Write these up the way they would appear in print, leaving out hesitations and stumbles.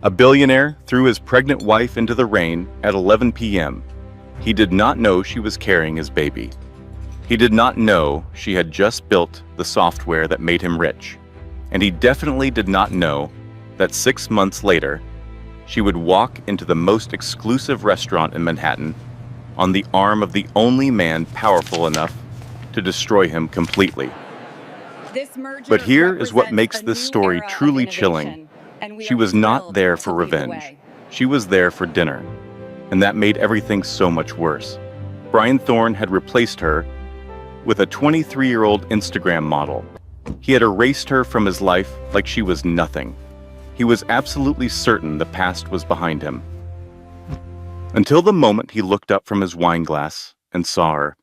A billionaire threw his pregnant wife into the rain at 11 p.m. He did not know she was carrying his baby. He did not know she had just built the software that made him rich. And he definitely did not know that 6 months later, she would walk into the most exclusive restaurant in Manhattan on the arm of the only man powerful enough to destroy him completely. But here is what makes this story truly chilling. She was not there for revenge. She was there for dinner. And that made everything so much worse. Brian Thorne had replaced her with a 23-year-old Instagram model. He had erased her from his life like she was nothing. He was absolutely certain the past was behind him. Until the moment he looked up from his wine glass and saw her,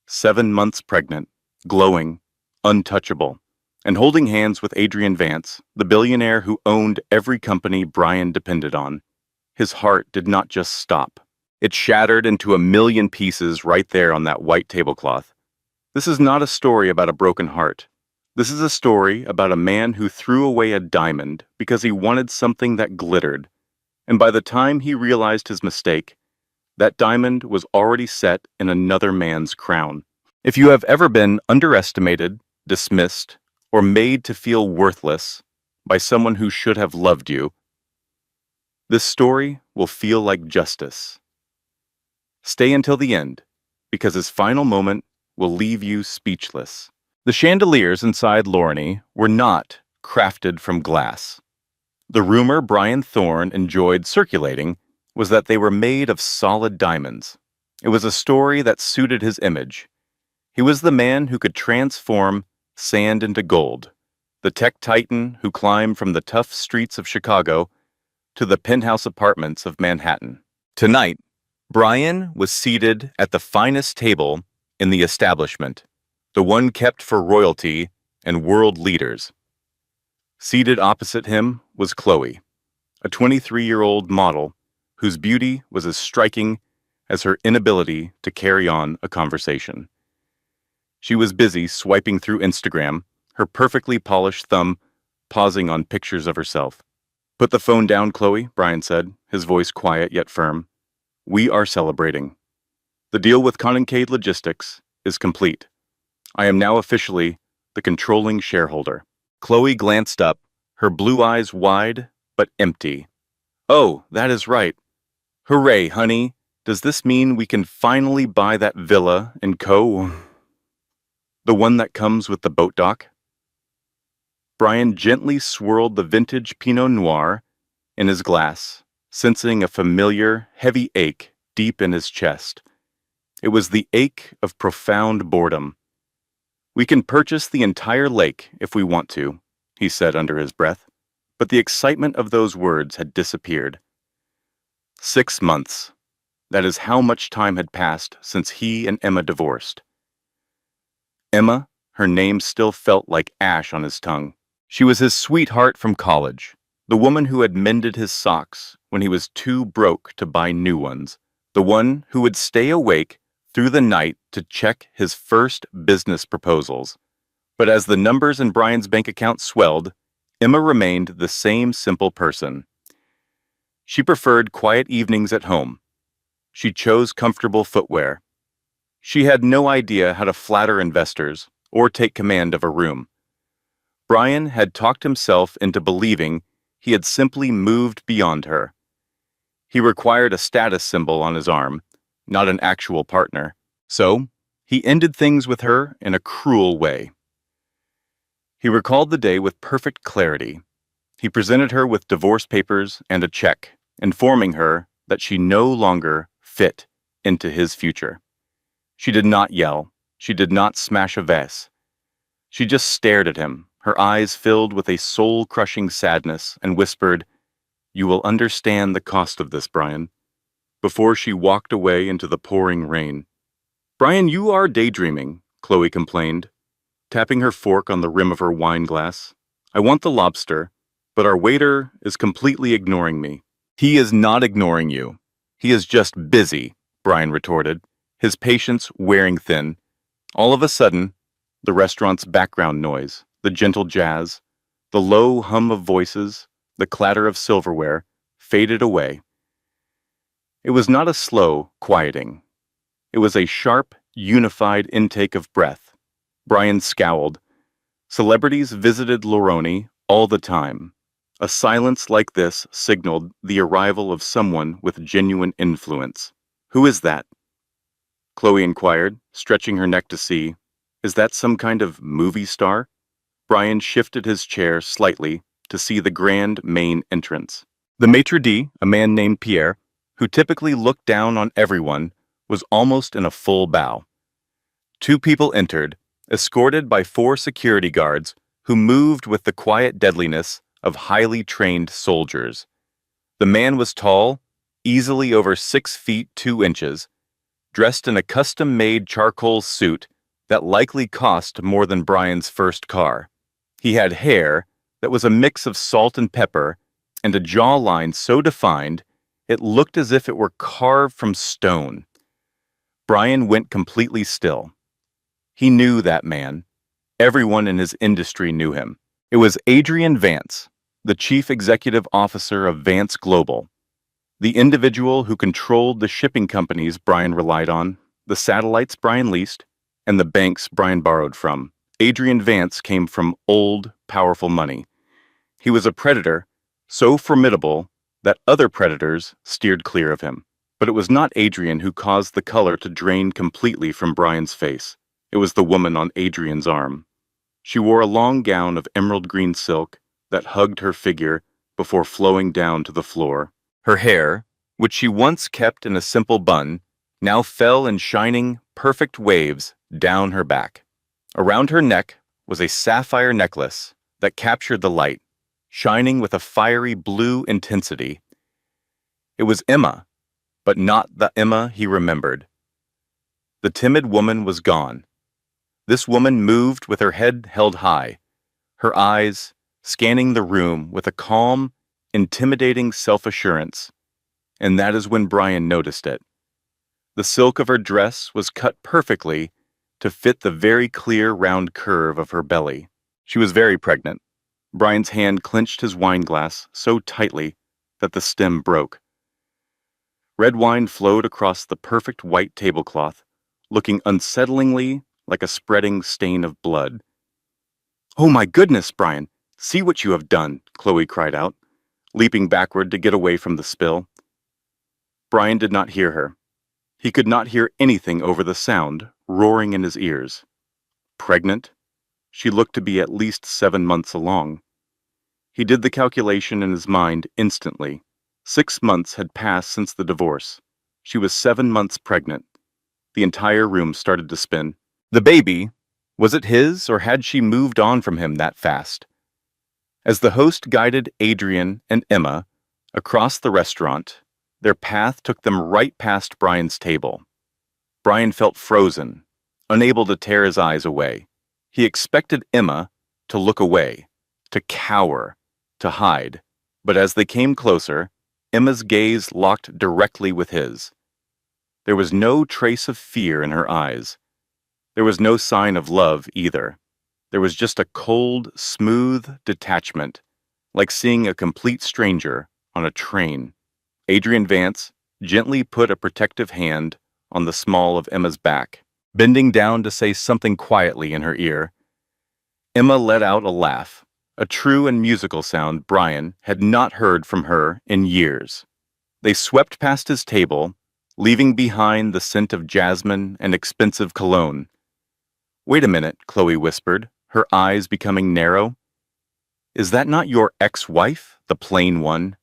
7 months pregnant, glowing, untouchable, and holding hands with Adrian Vance, the billionaire who owned every company Brian depended on. His heart did not just stop. It shattered into a million pieces right there on that white tablecloth. This is not a story about a broken heart. This is a story about a man who threw away a diamond because he wanted something that glittered. And by the time he realized his mistake, that diamond was already set in another man's crown. If you have ever been underestimated, dismissed, or made to feel worthless by someone who should have loved you, this story will feel like justice. Stay until the end, because his final moment will leave you speechless. The chandeliers inside Lorne were not crafted from glass. The rumor Brian Thorne enjoyed circulating was that they were made of solid diamonds. It was a story that suited his image. He was the man who could transform sand into gold, the tech titan who climbed from the tough streets of Chicago to the penthouse apartments of Manhattan. Tonight, Brian was seated at the finest table in the establishment, the one kept for royalty and world leaders. Seated opposite him was Chloe, a 23-year-old model whose beauty was as striking as her inability to carry on a conversation. She was busy swiping through Instagram, her perfectly polished thumb pausing on pictures of herself. "Put the phone down, Chloe," Brian said, his voice quiet yet firm. "We are celebrating. The deal with Concade Logistics is complete. I am now officially the controlling shareholder." Chloe glanced up, her blue eyes wide but empty. "Oh, that is right. Hooray, honey. Does this mean we can finally buy that villa in the one that comes with the boat dock?" Brian gently swirled the vintage Pinot Noir in his glass, sensing a familiar, heavy ache deep in his chest. It was the ache of profound boredom. "We can purchase the entire lake if we want to," he said under his breath, but the excitement of those words had disappeared. 6 months. That is how much time had passed since he and Emma divorced. Emma, her name still felt like ash on his tongue. She was his sweetheart from college, the woman who had mended his socks when he was too broke to buy new ones, the one who would stay awake through the night to check his first business proposals. But as the numbers in Brian's bank account swelled, Emma remained the same simple person. She preferred quiet evenings at home. She chose comfortable footwear. She had no idea how to flatter investors or take command of a room. Brian had talked himself into believing he had simply moved beyond her. He required a status symbol on his arm, not an actual partner. So, he ended things with her in a cruel way. He recalled the day with perfect clarity. He presented her with divorce papers and a check, informing her that she no longer fit into his future. She did not yell. She did not smash a vase. She just stared at him, her eyes filled with a soul-crushing sadness, and whispered, "You will understand the cost of this, Brian," before she walked away into the pouring rain. "Brian, you are daydreaming," Chloe complained, tapping her fork on the rim of her wine glass. "I want the lobster, but our waiter is completely ignoring me." "He is not ignoring you. He is just busy," Brian retorted, his patience wearing thin. All of a sudden, the restaurant's background noise, the gentle jazz, the low hum of voices, The clatter of silverware faded away. It was not a slow quieting. It was a sharp, unified intake of breath. Brian scowled. Celebrities visited Loroni all the time. A silence like this signaled the arrival of someone with genuine influence. "Who is that?" Chloe inquired, stretching her neck to see. "Is that some kind of movie star?" Brian shifted his chair slightly to see the grand main entrance. The maitre d', a man named Pierre, who typically looked down on everyone, was almost in a full bow. Two people entered, escorted by four security guards who moved with the quiet deadliness of highly trained soldiers. The man was tall, easily over 6 feet 2 inches, dressed in a custom-made charcoal suit that likely cost more than Brian's first car. He had hair that was a mix of salt and pepper and a jawline so defined it looked as if it were carved from stone. Brian went completely still. He knew that man. Everyone in his industry knew him. It was Adrian Vance, the chief executive officer of Vance Global, the individual who controlled the shipping companies Brian relied on, the satellites Brian leased, and the banks Brian borrowed from. Adrian Vance came from old, powerful money. He was a predator, so formidable that other predators steered clear of him. But it was not Adrian who caused the color to drain completely from Brian's face. It was the woman on Adrian's arm. She wore a long gown of emerald green silk that hugged her figure before flowing down to the floor. Her hair, which she once kept in a simple bun, now fell in shining, perfect waves down her back. Around her neck was a sapphire necklace that captured the light, shining with a fiery blue intensity. It was Emma, but not the Emma he remembered. The timid woman was gone. This woman moved with her head held high, her eyes scanning the room with a calm, intimidating self-assurance, and that is when Brian noticed it. The silk of her dress was cut perfectly to fit the very clear round curve of her belly. She was very pregnant. Brian's hand clenched his wine glass so tightly that the stem broke. Red wine flowed across the perfect white tablecloth, looking unsettlingly like a spreading stain of blood. "Oh my goodness, Brian, see what you have done," Chloe cried out, leaping backward to get away from the spill. Brian did not hear her. He could not hear anything over the sound roaring in his ears. Pregnant? She looked to be at least 7 months along. He did the calculation in his mind instantly. 6 months had passed since the divorce. She was 7 months pregnant. The entire room started to spin. The baby, was it his, or had she moved on from him that fast? As the host guided Adrian and Emma across the restaurant, their path took them right past Brian's table. Brian felt frozen, unable to tear his eyes away. He expected Emma to look away, to cower, to hide. But as they came closer, Emma's gaze locked directly with his. There was no trace of fear in her eyes. There was no sign of love either. There was just a cold, smooth detachment, like seeing a complete stranger on a train. Adrian Vance gently put a protective hand on the small of Emma's back, bending down to say something quietly in her ear. Emma let out a laugh, a true and musical sound Brian had not heard from her in years. They swept past his table, leaving behind the scent of jasmine and expensive cologne. "Wait a minute," Chloe whispered, her eyes becoming narrow. "Is that not your ex-wife, the plain one?"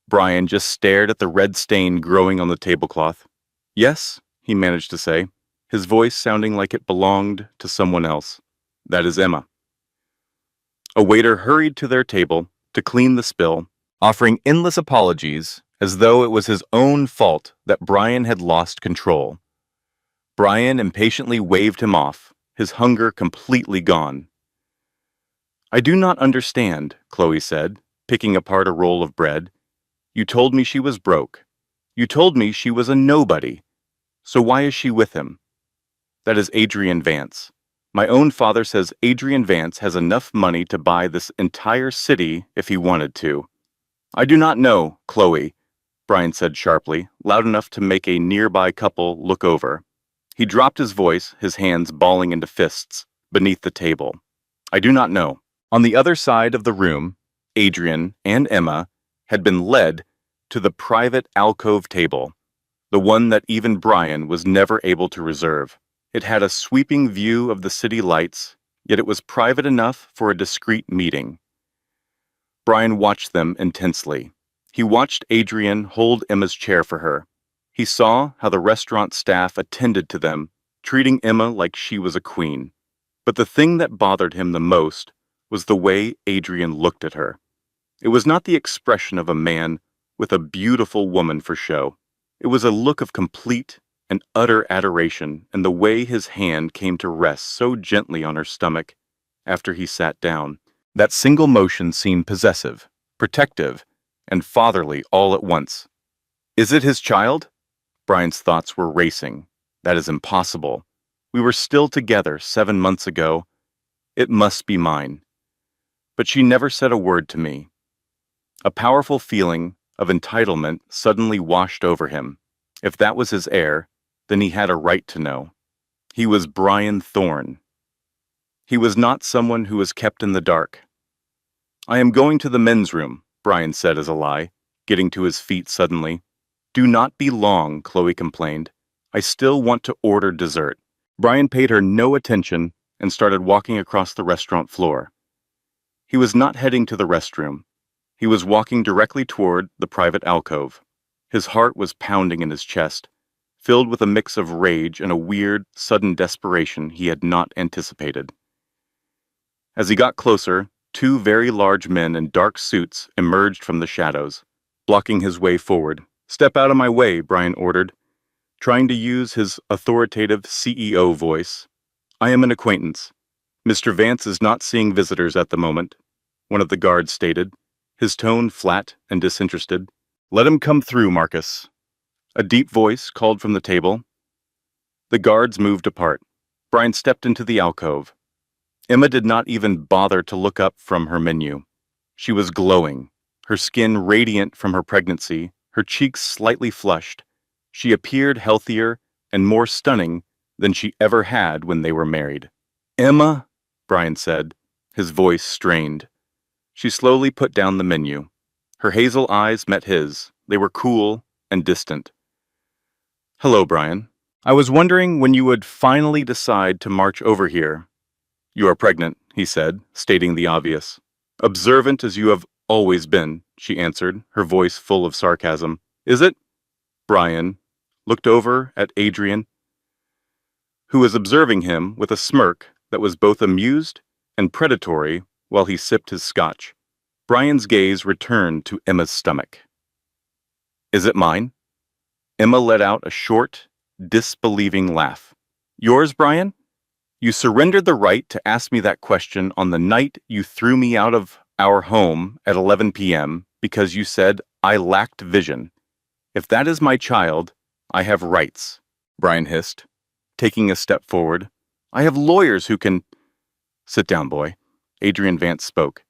Brian just stared at the red stain growing on the tablecloth. "Yes," he managed to say, his voice sounding like it belonged to someone else. "That is Emma." A waiter hurried to their table to clean the spill, offering endless apologies as though it was his own fault that Brian had lost control. Brian impatiently waved him off, his hunger completely gone. "I do not understand," Chloe said, picking apart a roll of bread. "You told me she was broke. You told me she was a nobody. So why is she with him?" "That is Adrian Vance. My own father says Adrian Vance has enough money to buy this entire city if he wanted to." I do not know, Chloe, Brian said sharply, loud enough to make a nearby couple look over. He dropped his voice, his hands balling into fists, beneath the table. I do not know. On the other side of the room, Adrian and Emma had been led to the private alcove table, the one that even Brian was never able to reserve. It had a sweeping view of the city lights, yet it was private enough for a discreet meeting. Brian watched them intensely. He watched Adrian hold Emma's chair for her. He saw how the restaurant staff attended to them, treating Emma like she was a queen. But the thing that bothered him the most was the way Adrian looked at her. It was not the expression of a man with a beautiful woman for show. It was a look of complete and utter adoration, and the way his hand came to rest so gently on her stomach after he sat down. That single motion seemed possessive, protective, and fatherly all at once. Is it his child? Brian's thoughts were racing. That is impossible. We were still together 7 months ago. It must be mine. But she never said a word to me. A powerful feeling of entitlement suddenly washed over him. If that was his heir, then he had a right to know. He was Brian Thorne. He was not someone who was kept in the dark. I am going to the men's room, Brian said as a lie, getting to his feet suddenly. Do not be long, Chloe complained. I still want to order dessert. Brian paid her no attention and started walking across the restaurant floor. He was not heading to the restroom. He was walking directly toward the private alcove. His heart was pounding in his chest, filled with a mix of rage and a weird, sudden desperation he had not anticipated. As he got closer, 2 very large men in dark suits emerged from the shadows, blocking his way forward. Step out of my way, Brian ordered, trying to use his authoritative CEO voice. I am an acquaintance. Mr. Vance is not seeing visitors at the moment, one of the guards stated, his tone flat and disinterested. Let him come through, Marcus. A deep voice called from the table. The guards moved apart. Brian stepped into the alcove. Emma did not even bother to look up from her menu. She was glowing, her skin radiant from her pregnancy, her cheeks slightly flushed. She appeared healthier and more stunning than she ever had when they were married. Emma, Brian said, his voice strained. She slowly put down the menu. Her hazel eyes met his. They were cool and distant. Hello, Brian. I was wondering when you would finally decide to march over here. You are pregnant, he said, stating the obvious. Observant as you have always been, she answered, her voice full of sarcasm. Is it? Brian looked over at Adrian, who was observing him with a smirk that was both amused and predatory while he sipped his scotch. Brian's gaze returned to Emma's stomach. Is it mine? Emma let out a short, disbelieving laugh. Yours, Brian? You surrendered the right to ask me that question on the night you threw me out of our home at 11 p.m. because you said I lacked vision. If that is my child, I have rights, Brian hissed, taking a step forward. I have lawyers who can... Sit down, boy. Adrian Vance spoke.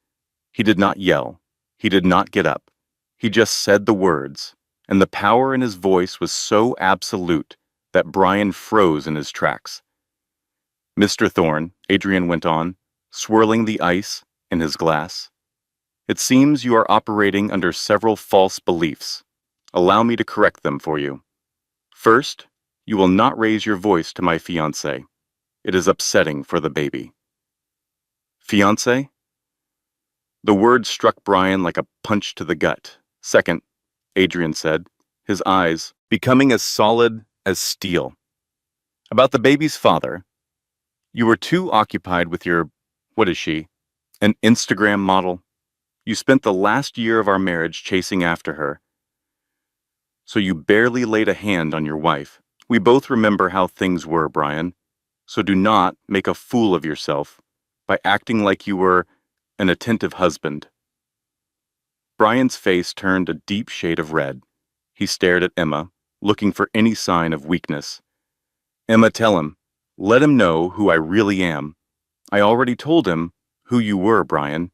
He did not yell. He did not get up. He just said the words, and the power in his voice was so absolute that Brian froze in his tracks. Mr. Thorne, Adrian went on, swirling the ice in his glass. It seems you are operating under several false beliefs. Allow me to correct them for you. First, you will not raise your voice to my fiancé. It is upsetting for the baby. Fiancé? The word struck Brian like a punch to the gut. Second, Adrian said, his eyes becoming as solid as steel. About the baby's father, you were too occupied with your, what is she, an Instagram model? You spent the last year of our marriage chasing after her, so you barely laid a hand on your wife. We both remember how things were, Brian, so do not make a fool of yourself by acting like you were an attentive husband. Brian's face turned a deep shade of red. He stared at Emma, looking for any sign of weakness. Emma, tell him. Let him know who I really am. I already told him who you were, Brian,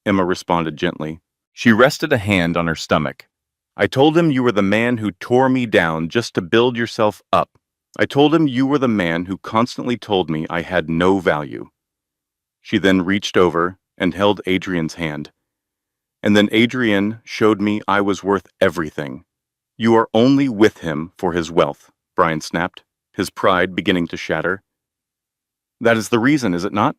Emma responded gently. She rested a hand on her stomach. I told him you were the man who tore me down just to build yourself up. I told him you were the man who constantly told me I had no value. She then reached over and held Adrian's hand. And then Adrian showed me I was worth everything. You are only with him for his wealth, Brian snapped, his pride beginning to shatter. That is the reason, is it not?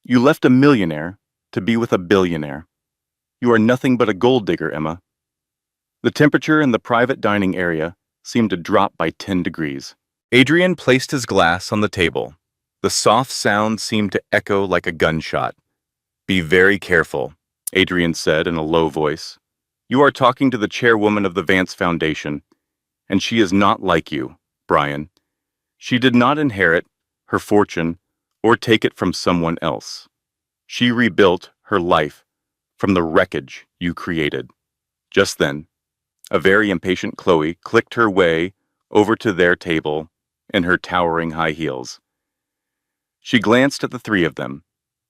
You left a millionaire to be with a billionaire. You are nothing but a gold digger, Emma. The temperature in the private dining area seemed to drop by 10 degrees. Adrian placed his glass on the table. The soft sound seemed to echo like a gunshot. Be very careful, Adrian said in a low voice. You are talking to the chairwoman of the Vance Foundation, and she is not like you, Brian. She did not inherit her fortune or take it from someone else. She rebuilt her life from the wreckage you created. Just then, a very impatient Chloe clicked her way over to their table in her towering high heels. She glanced at the three of them,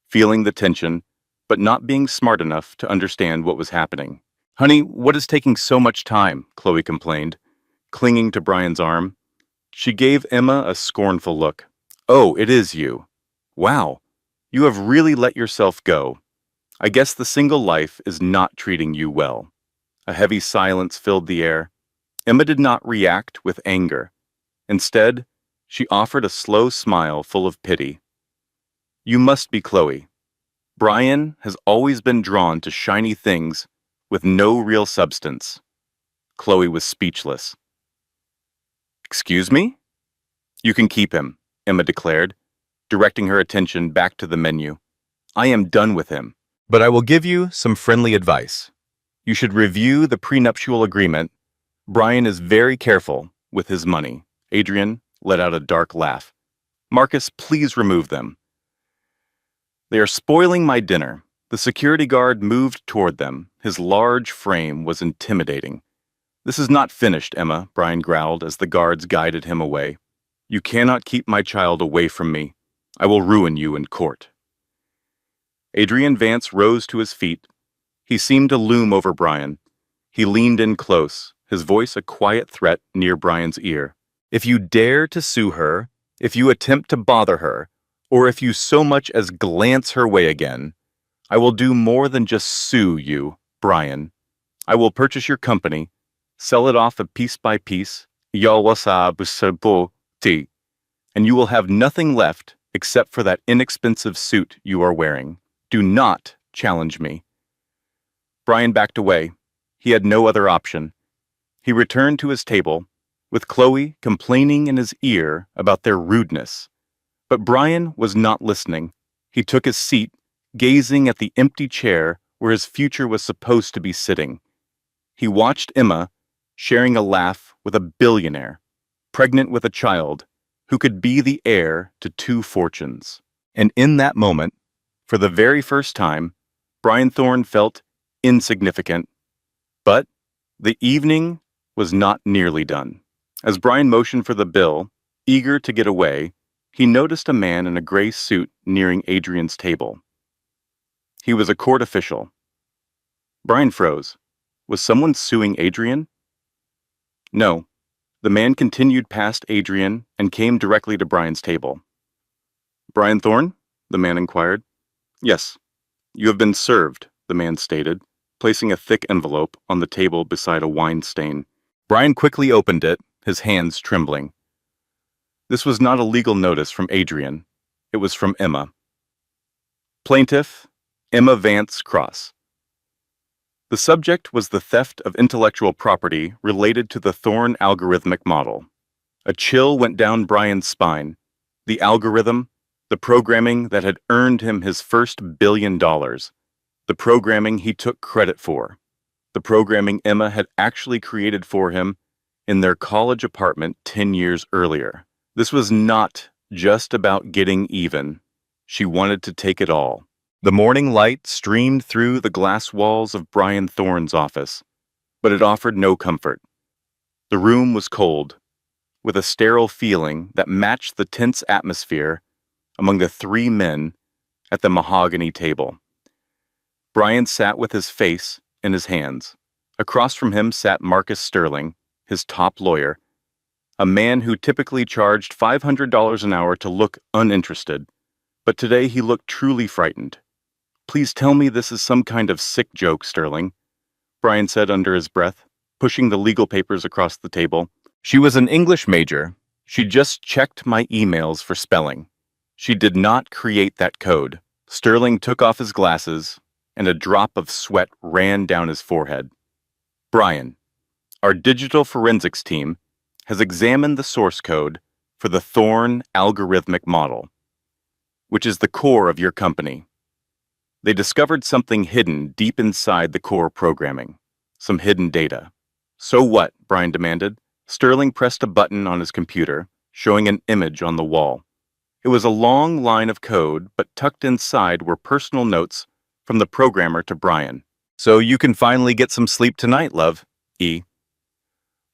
feeling the tension, but not being smart enough to understand what was happening. Honey, what is taking so much time? Chloe complained, clinging to Brian's arm. She gave Emma a scornful look. Oh, it is you. Wow, you have really let yourself go. I guess the single life is not treating you well. A heavy silence filled the air. Emma did not react with anger. Instead, she offered a slow smile full of pity. You must be Chloe. Brian has always been drawn to shiny things with no real substance. Chloe was speechless. Excuse me? You can keep him, Emma declared, directing her attention back to the menu. I am done with him, but I will give you some friendly advice. You should review the prenuptial agreement. Brian is very careful with his money. Adrian let out a dark laugh. Marcus, please remove them. They are spoiling my dinner. The security guard moved toward them. His large frame was intimidating. This is not finished, Emma, Brian growled as the guards guided him away. You cannot keep my child away from me. I will ruin you in court. Adrian Vance rose to his feet. He seemed to loom over Brian. He leaned in close, his voice a quiet threat near Brian's ear. If you dare to sue her, if you attempt to bother her, or if you so much as glance her way again, I will do more than just sue you, Brian. I will purchase your company, sell it off a piece by piece, and you will have nothing left except for that inexpensive suit you are wearing. Do not challenge me. Brian backed away. He had no other option. He returned to his table, with Chloe complaining in his ear about their rudeness. But Brian was not listening. He took his seat, gazing at the empty chair where his future was supposed to be sitting. He watched Emma sharing a laugh with a billionaire, pregnant with a child, who could be the heir to 2 fortunes. And in that moment, for the very first time, Brian Thorne felt insignificant. But the evening was not nearly done. As Brian motioned for the bill, eager to get away, he noticed a man in a gray suit nearing Adrian's table. He was a court official. Brian froze. Was someone suing Adrian? No. The man continued past Adrian and came directly to Brian's table. Brian Thorne? The man inquired. Yes. You have been served, the man stated, placing a thick envelope on the table beside a wine stain. Brian quickly opened it, his hands trembling. This was not a legal notice from Adrian. It was from Emma. Plaintiff, Emma Vance Cross. The subject was the theft of intellectual property related to the Thorne algorithmic model. A chill went down Brian's spine. The algorithm, the programming that had earned him his first $1 billion. The programming he took credit for. The programming Emma had actually created for him in their college apartment 10 years earlier. This was not just about getting even. She wanted to take it all. The morning light streamed through the glass walls of Brian Thorne's office, but it offered no comfort. The room was cold, with a sterile feeling that matched the tense atmosphere among the 3 men at the mahogany table. Brian sat with his face in his hands. Across from him sat Marcus Sterling, his top lawyer, a man who typically charged $500 an hour to look uninterested, but today he looked truly frightened. "Please tell me this is some kind of sick joke, Sterling," Brian said under his breath, pushing the legal papers across the table. She was an English major. She just checked my emails for spelling. She did not create that code. Sterling took off his glasses, and a drop of sweat ran down his forehead. "Brian, our digital forensics team has examined the source code for the Thorne algorithmic model, which is the core of your company. They discovered something hidden deep inside the core programming, some hidden data." "So what?" Brian demanded. Sterling pressed a button on his computer, showing an image on the wall. It was a long line of code, but tucked inside were personal notes from the programmer to Brian. "So you can finally get some sleep tonight, love, E."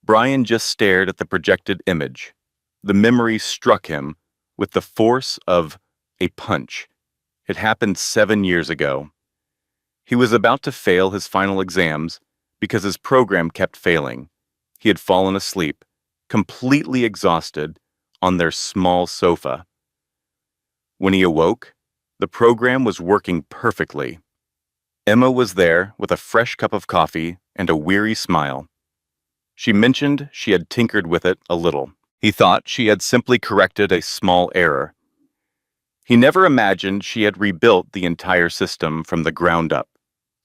Brian just stared at the projected image. The memory struck him with the force of a punch. It happened 7 years ago. He was about to fail his final exams because his program kept failing. He had fallen asleep, completely exhausted, on their small sofa. When he awoke, the program was working perfectly. Emma was there with a fresh cup of coffee and a weary smile. She mentioned she had tinkered with it a little. He thought she had simply corrected a small error. He never imagined she had rebuilt the entire system from the ground up.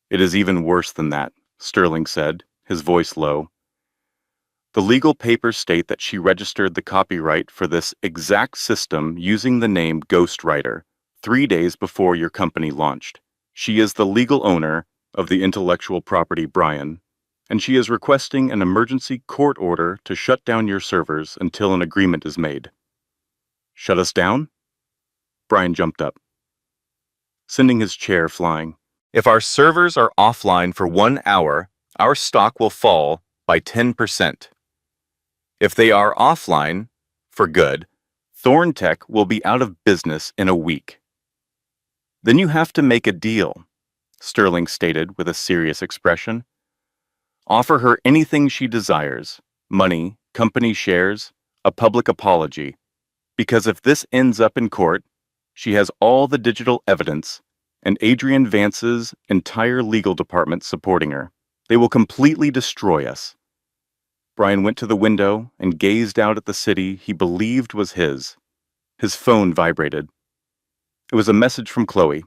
"It is even worse than that," Sterling said, his voice low. "The legal papers state that she registered the copyright for this exact system using the name Ghostwriter 3 days before your company launched. She is the legal owner of the intellectual property, Brian, and she is requesting an emergency court order to shut down your servers until an agreement is made." "Shut us down?" Brian jumped up, sending his chair flying. "If our servers are offline for 1 hour, our stock will fall by 10%. If they are offline for good, Thorne Tech will be out of business in a week." "Then you have to make a deal," Sterling stated with a serious expression. "Offer her anything she desires: money, company shares, a public apology. Because if this ends up in court, she has all the digital evidence and Adrian Vance's entire legal department supporting her. They will completely destroy us." Brian went to the window and gazed out at the city he believed was his. His phone vibrated. It was a message from Chloe.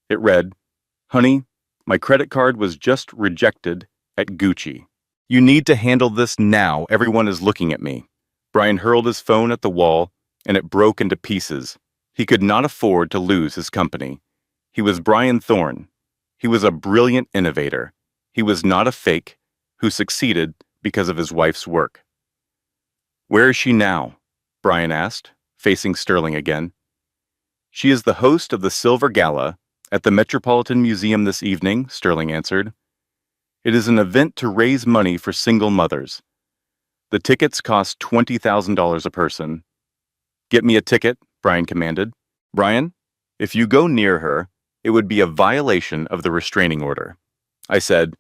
It read, "Honey, my credit card was just rejected at Gucci. You need to handle this now. Everyone is looking at me." Brian hurled his phone at the wall, and it broke into pieces. He could not afford to lose his company. He was Brian Thorne. He was a brilliant innovator. He was not a fake who succeeded because of his wife's work. "Where is she now?" Brian asked, facing Sterling again. "She is the host of the Silver Gala at the Metropolitan Museum this evening," Sterling answered. "It is an event to raise money for single mothers. The tickets cost $20,000 a person." "Get me a ticket," Brian commanded. "Brian, if you go near her, it would be a violation of the restraining order." I said,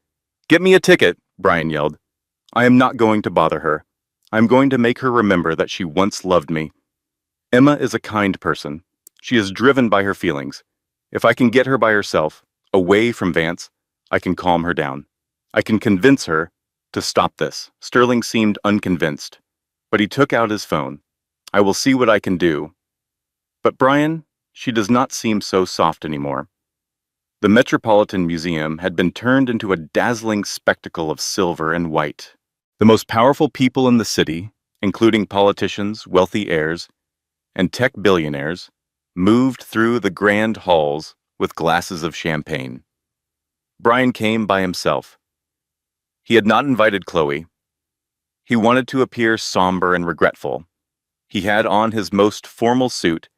"Get me a ticket," Brian yelled. "I am not going to bother her. I am going to make her remember that she once loved me. Emma is a kind person. She is driven by her feelings. If I can get her by herself, away from Vance, I can calm her down. I can convince her to stop this." Sterling seemed unconvinced, but he took out his phone. "I will see what I can do. But Brian, she does not seem so soft anymore." The Metropolitan Museum had been turned into a dazzling spectacle of silver and white. The most powerful people in the city, including politicians, wealthy heirs, and tech billionaires, moved through the grand halls with glasses of champagne. Brian came by himself. He had not invited Chloe. He wanted to appear somber and regretful. He had on his most formal suit,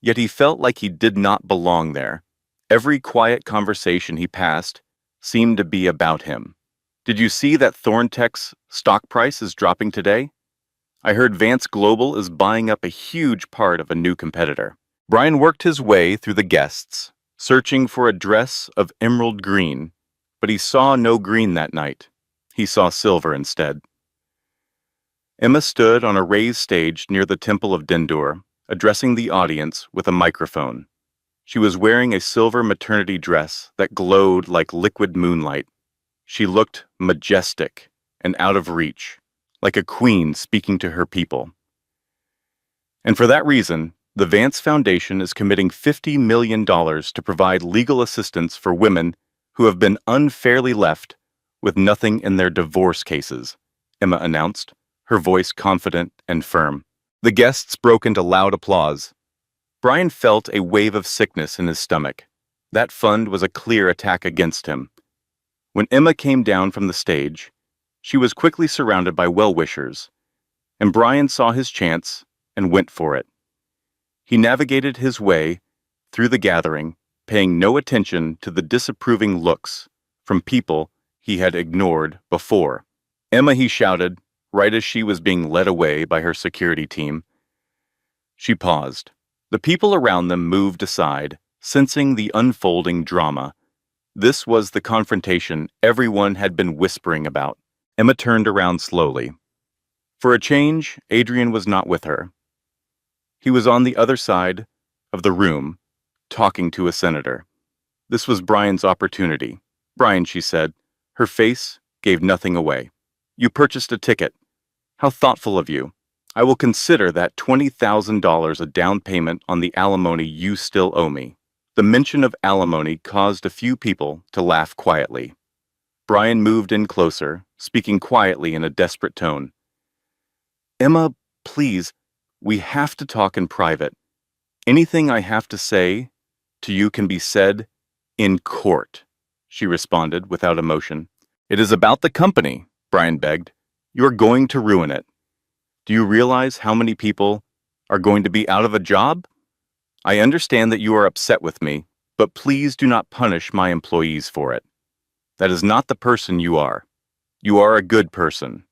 yet he felt like he did not belong there. Every quiet conversation he passed seemed to be about him. "Did you see that Thorne Tech's stock price is dropping today? I heard Vance Global is buying up a huge part of a new competitor." Brian worked his way through the guests, searching for a dress of emerald green, but he saw no green that night. He saw silver instead. Emma stood on a raised stage near the Temple of Dendur, addressing the audience with a microphone. She was wearing a silver maternity dress that glowed like liquid moonlight. She looked majestic and out of reach, like a queen speaking to her people. And for that reason, the Vance Foundation is committing $50 million to provide legal assistance for women who have been unfairly left with nothing in their divorce cases, Emma announced, her voice confident and firm. The guests broke into loud applause. Brian felt a wave of sickness in his stomach. That fund was a clear attack against him. When Emma came down from the stage, she was quickly surrounded by well-wishers, and Brian saw his chance and went for it. He navigated his way through the gathering, paying no attention to the disapproving looks from people he had ignored before. "Emma," he shouted, right as she was being led away by her security team. She paused. The people around them moved aside, sensing the unfolding drama. This was the confrontation everyone had been whispering about. Emma turned around slowly. For a change, Adrian was not with her. He was on the other side of the room, talking to a senator. This was Brian's opportunity. "Brian," she said, her face gave nothing away. "You purchased a ticket. How thoughtful of you. I will consider that $20,000 a down payment on the alimony you still owe me." The mention of alimony caused a few people to laugh quietly. Brian moved in closer, speaking quietly in a desperate tone. "Emma, please, we have to talk in private. Anything I have to say to you can be said in court," she responded without emotion. "It is about the company," Brian begged. "You are going to ruin it. Do you realize how many people are going to be out of a job? I understand that you are upset with me, but please do not punish my employees for it. That is not the person you are. You are a good person.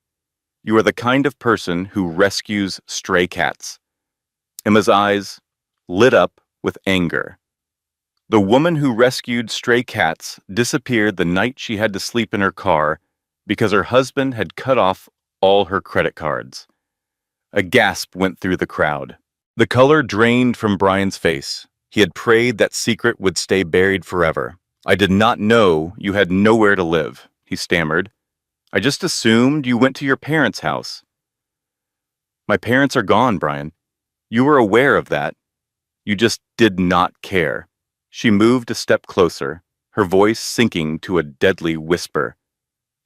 You are the kind of person who rescues stray cats." Emma's eyes lit up with anger. The woman who rescued stray cats disappeared the night she had to sleep in her car because her husband had cut off all her credit cards. A gasp went through the crowd. The color drained from Brian's face. He had prayed that secret would stay buried forever. "I did not know you had nowhere to live," he stammered. "I just assumed you went to your parents' house." "My parents are gone, Brian. You were aware of that. You just did not care." She moved a step closer, her voice sinking to a deadly whisper.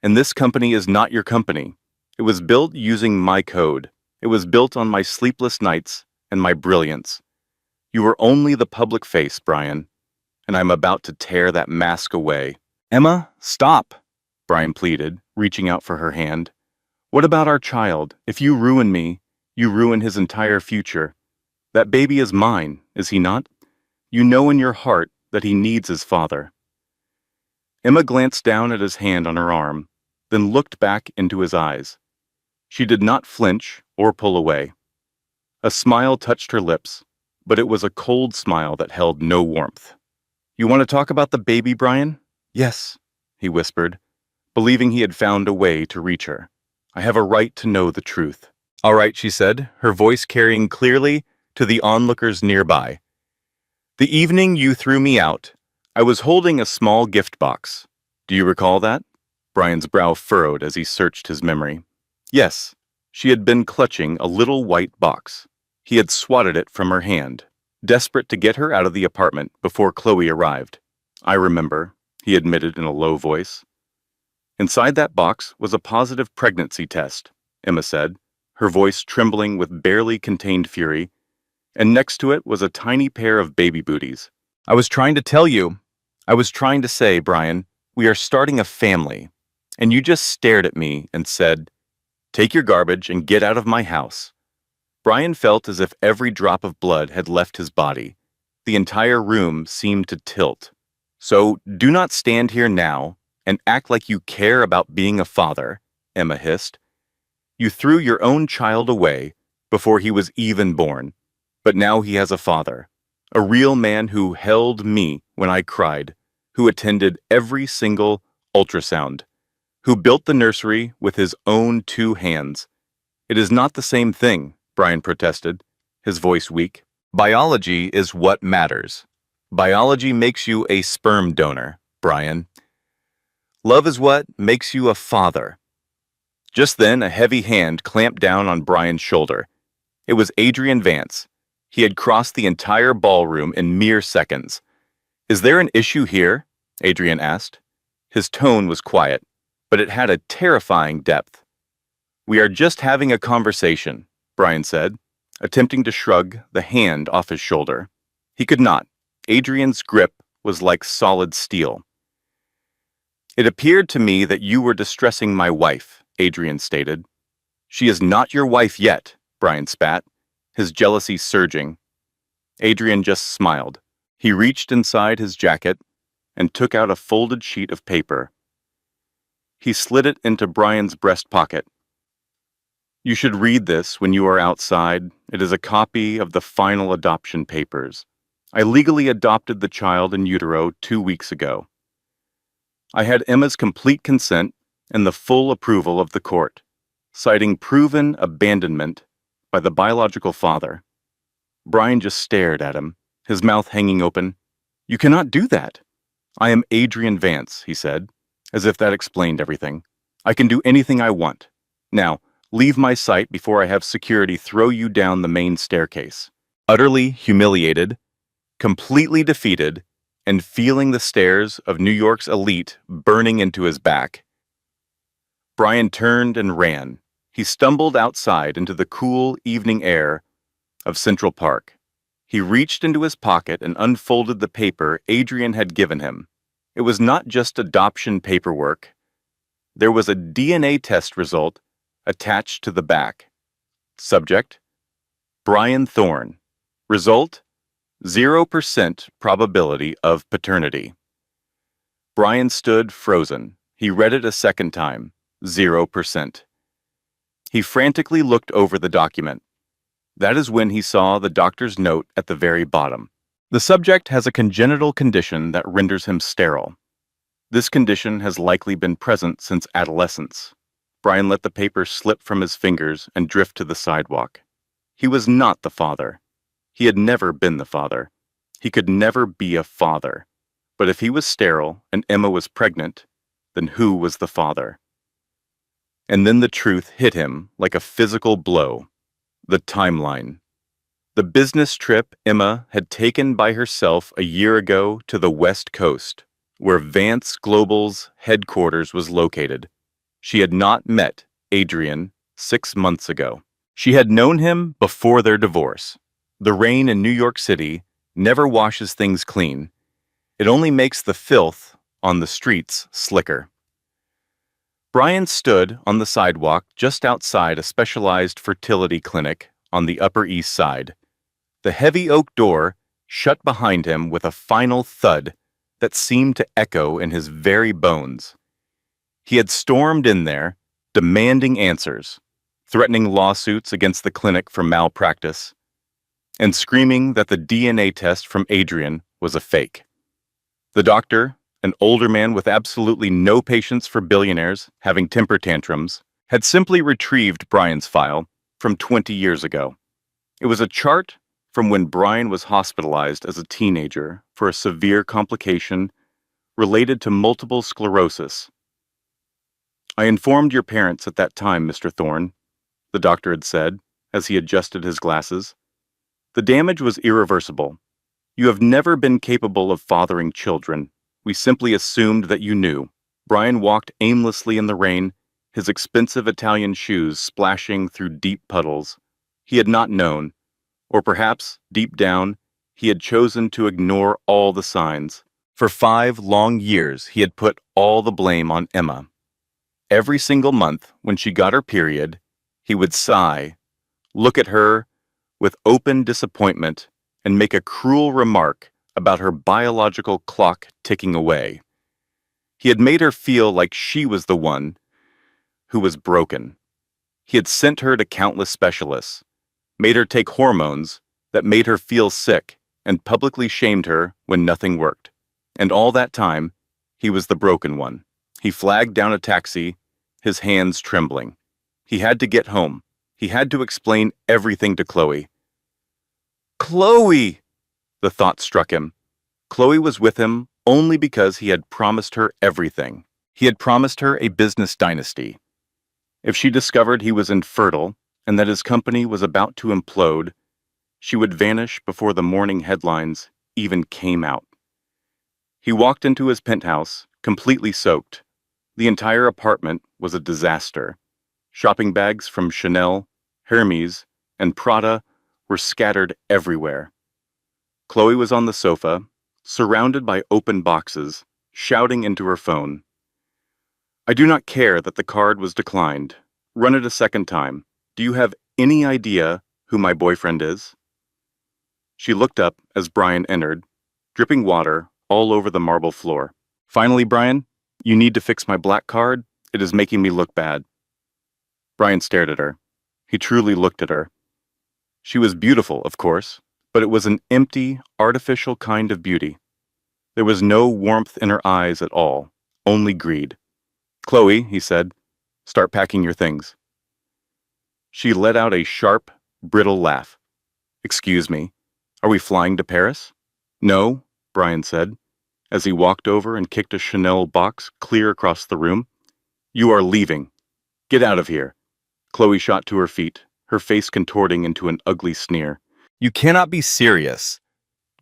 "And this company is not your company. It was built using my code. It was built on my sleepless nights and my brilliance. You were only the public face, Brian, and I'm about to tear that mask away." "Emma, stop," Brian pleaded, reaching out for her hand. "What about our child? If you ruin me, you ruin his entire future. That baby is mine, is he not? You know in your heart that he needs his father." Emma glanced down at his hand on her arm, then looked back into his eyes. She did not flinch or pull away. A smile touched her lips, but it was a cold smile that held no warmth. "You want to talk about the baby, Brian?" "Yes," he whispered, believing he had found a way to reach her. "I have a right to know the truth." "All right," she said, her voice carrying clearly to the onlookers nearby. "The evening you threw me out, I was holding a small gift box. Do you recall that?" Brian's brow furrowed as he searched his memory. Yes, she had been clutching a little white box. He had swatted it from her hand, desperate to get her out of the apartment before Chloe arrived. "I remember," he admitted in a low voice. "Inside that box was a positive pregnancy test," Emma said, her voice trembling with barely contained fury, and next to it was a tiny pair of baby booties. "I was trying to tell you. I was trying to say, Brian, we are starting a family, and you just stared at me and said, 'Take your garbage and get out of my house.'" Brian felt as if every drop of blood had left his body. The entire room seemed to tilt. "So do not stand here now and act like you care about being a father," Emma hissed. "You threw your own child away before he was even born, but now he has a father. A real man who held me when I cried, who attended every single ultrasound, who built the nursery with his own 2 hands. It is not the same thing, Brian protested, his voice weak. Biology is what matters. Biology makes you a sperm donor, Brian. Love is what makes you a father. Just then, a heavy hand clamped down on Brian's shoulder. It was Adrian Vance. He had crossed the entire ballroom in mere seconds. "Is there an issue here?" Adrian asked. His tone was quiet, but it had a terrifying depth. "We are just having a conversation," Brian said, attempting to shrug the hand off his shoulder. He could not. Adrian's grip was like solid steel. "It appeared to me that you were distressing my wife," Adrian stated. "She is not your wife yet," Brian spat, his jealousy surging. Adrian just smiled. He reached inside his jacket and took out a folded sheet of paper. He slid it into Brian's breast pocket. "You should read this when you are outside. It is a copy of the final adoption papers. I legally adopted the child in utero 2 weeks ago. I had Emma's complete consent and the full approval of the court, citing proven abandonment by the biological father." Brian just stared at him, his mouth hanging open. "You cannot do that." "I am Adrian Vance," he said, as if that explained everything. "I can do anything I want. Now, leave my sight before I have security throw you down the main staircase." Utterly humiliated, completely defeated, and feeling the stares of New York's elite burning into his back, Brian turned and ran. He stumbled outside into the cool evening air of Central Park. He reached into his pocket and unfolded the paper Adrian had given him. It was not just adoption paperwork. There was a DNA test result attached to the back. Subject: Brian Thorne. Result: 0% probability of paternity. Brian stood frozen. He read it a second time. 0%. He frantically looked over the document. That is when he saw the doctor's note at the very bottom. The subject has a congenital condition that renders him sterile. This condition has likely been present since adolescence. Brian let the paper slip from his fingers and drift to the sidewalk. He was not the father. He had never been the father. He could never be a father. But if he was sterile and Emma was pregnant, then who was the father? And then the truth hit him like a physical blow. The timeline. The business trip Emma had taken by herself a year ago to the West Coast, where Vance Global's headquarters was located. She had not met Adrian 6 months ago. She had known him before their divorce. The rain in New York City never washes things clean. It only makes the filth on the streets slicker. Brian stood on the sidewalk just outside a specialized fertility clinic on the Upper East Side. The heavy oak door shut behind him with a final thud that seemed to echo in his very bones. He had stormed in there, demanding answers, threatening lawsuits against the clinic for malpractice, and screaming that the DNA test from Adrian was a fake. The doctor, an older man with absolutely no patience for billionaires having temper tantrums, had simply retrieved Brian's file from 20 years ago. It was a chart from when Brian was hospitalized as a teenager for a severe complication related to multiple sclerosis. "I informed your parents at that time, Mr. Thorne," the doctor had said as he adjusted his glasses. "The damage was irreversible. You have never been capable of fathering children. We simply assumed that you knew." Brian walked aimlessly in the rain, his expensive Italian shoes splashing through deep puddles. He had not known, or perhaps, deep down, he had chosen to ignore all the signs. For 5 long years, he had put all the blame on Emma. Every single month, when she got her period, he would sigh, look at her with open disappointment, and make a cruel remark about her biological clock ticking away. He had made her feel like she was the one who was broken. He had sent her to countless specialists, made her take hormones that made her feel sick, and publicly shamed her when nothing worked. And all that time, he was the broken one. He flagged down a taxi, his hands trembling. He had to get home. He had to explain everything to Chloe. Chloe! The thought struck him. Chloe was with him only because he had promised her everything. He had promised her a business dynasty. If she discovered he was infertile and that his company was about to implode, she would vanish before the morning headlines even came out. He walked into his penthouse, completely soaked. The entire apartment was a disaster. Shopping bags from Chanel, Hermes, and Prada were scattered everywhere. Chloe was on the sofa, surrounded by open boxes, shouting into her phone. I do not care that the card was declined. Run it a second time. Do you have any idea who my boyfriend is? She looked up as Brian entered, dripping water all over the marble floor. Finally, Brian, you need to fix my black card. It is making me look bad. Brian stared at her. He truly looked at her. She was beautiful, of course, but it was an empty, artificial kind of beauty. There was no warmth in her eyes at all, only greed. Chloe, he said, start packing your things. She let out a sharp, brittle laugh. Excuse me, are we flying to Paris? No, Brian said, as he walked over and kicked a Chanel box clear across the room. You are leaving. Get out of here. Chloe shot to her feet, her face contorting into an ugly sneer. You cannot be serious.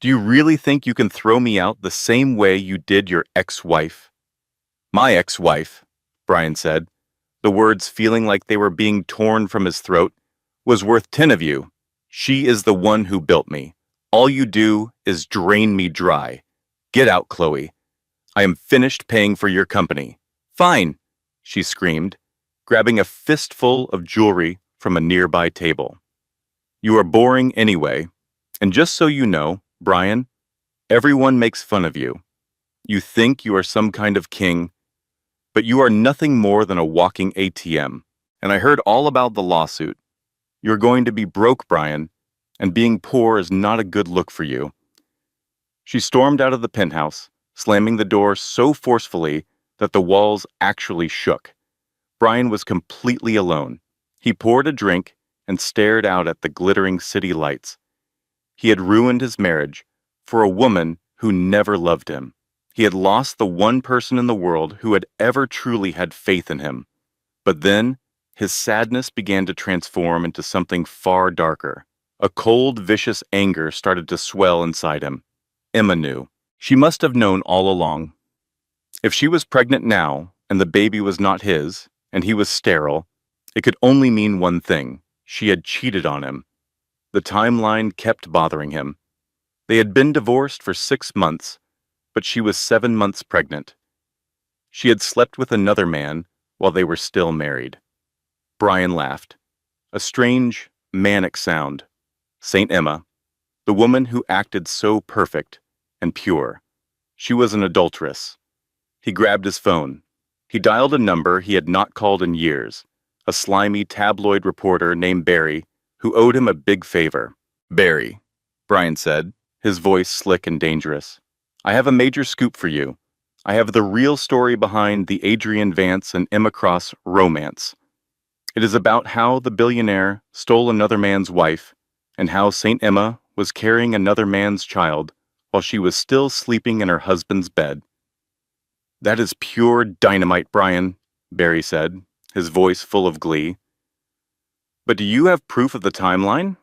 Do you really think you can throw me out the same way you did your ex-wife? My ex-wife, Brian said, the words feeling like they were being torn from his throat, was worth 10 of you. She is the one who built me. All you do is drain me dry. Get out, Chloe. I am finished paying for your company. Fine, she screamed, grabbing a fistful of jewelry from a nearby table. You are boring anyway, and just so you know, Brian, everyone makes fun of you. You think you are some kind of king, but you are nothing more than a walking ATM, and I heard all about the lawsuit. You're going to be broke, Brian, and being poor is not a good look for you. She stormed out of the penthouse, slamming the door so forcefully that the walls actually shook. Brian was completely alone. He poured a drink and stared out at the glittering city lights. He had ruined his marriage for a woman who never loved him. He had lost the one person in the world who had ever truly had faith in him. But then, his sadness began to transform into something far darker. A cold, vicious anger started to swell inside him. Emma knew. She must have known all along. If she was pregnant now, and the baby was not his, and he was sterile, it could only mean one thing. She had cheated on him. The timeline kept bothering him. They had been divorced for 6 months, but she was 7 months pregnant. She had slept with another man while they were still married. Brian laughed. A strange, manic sound. Saint Emma, the woman who acted so perfect and pure. She was an adulteress. He grabbed his phone. He dialed a number he had not called in years, a slimy tabloid reporter named Barry, who owed him a big favor. Barry, Brian said, his voice slick and dangerous. I have a major scoop for you. I have the real story behind the Adrian Vance and Emma Cross romance. It is about how the billionaire stole another man's wife and how Saint Emma was carrying another man's child while she was still sleeping in her husband's bed. That is pure dynamite, Brian, Barry said, his voice full of glee. But do you have proof of the timeline?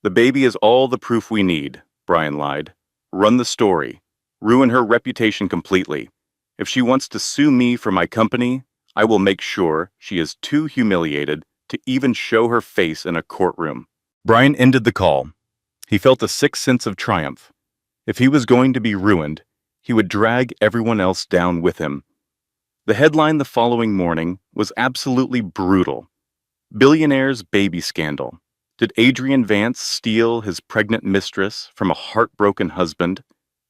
The baby is all the proof we need, Brian lied. Run the story. Ruin her reputation completely. If she wants to sue me for my company, I will make sure she is too humiliated to even show her face in a courtroom. Brian ended the call. He felt a sick sense of triumph. If he was going to be ruined, he would drag everyone else down with him. The headline the following morning was absolutely brutal. Billionaire's baby scandal. Did Adrian Vance steal his pregnant mistress from a heartbroken husband?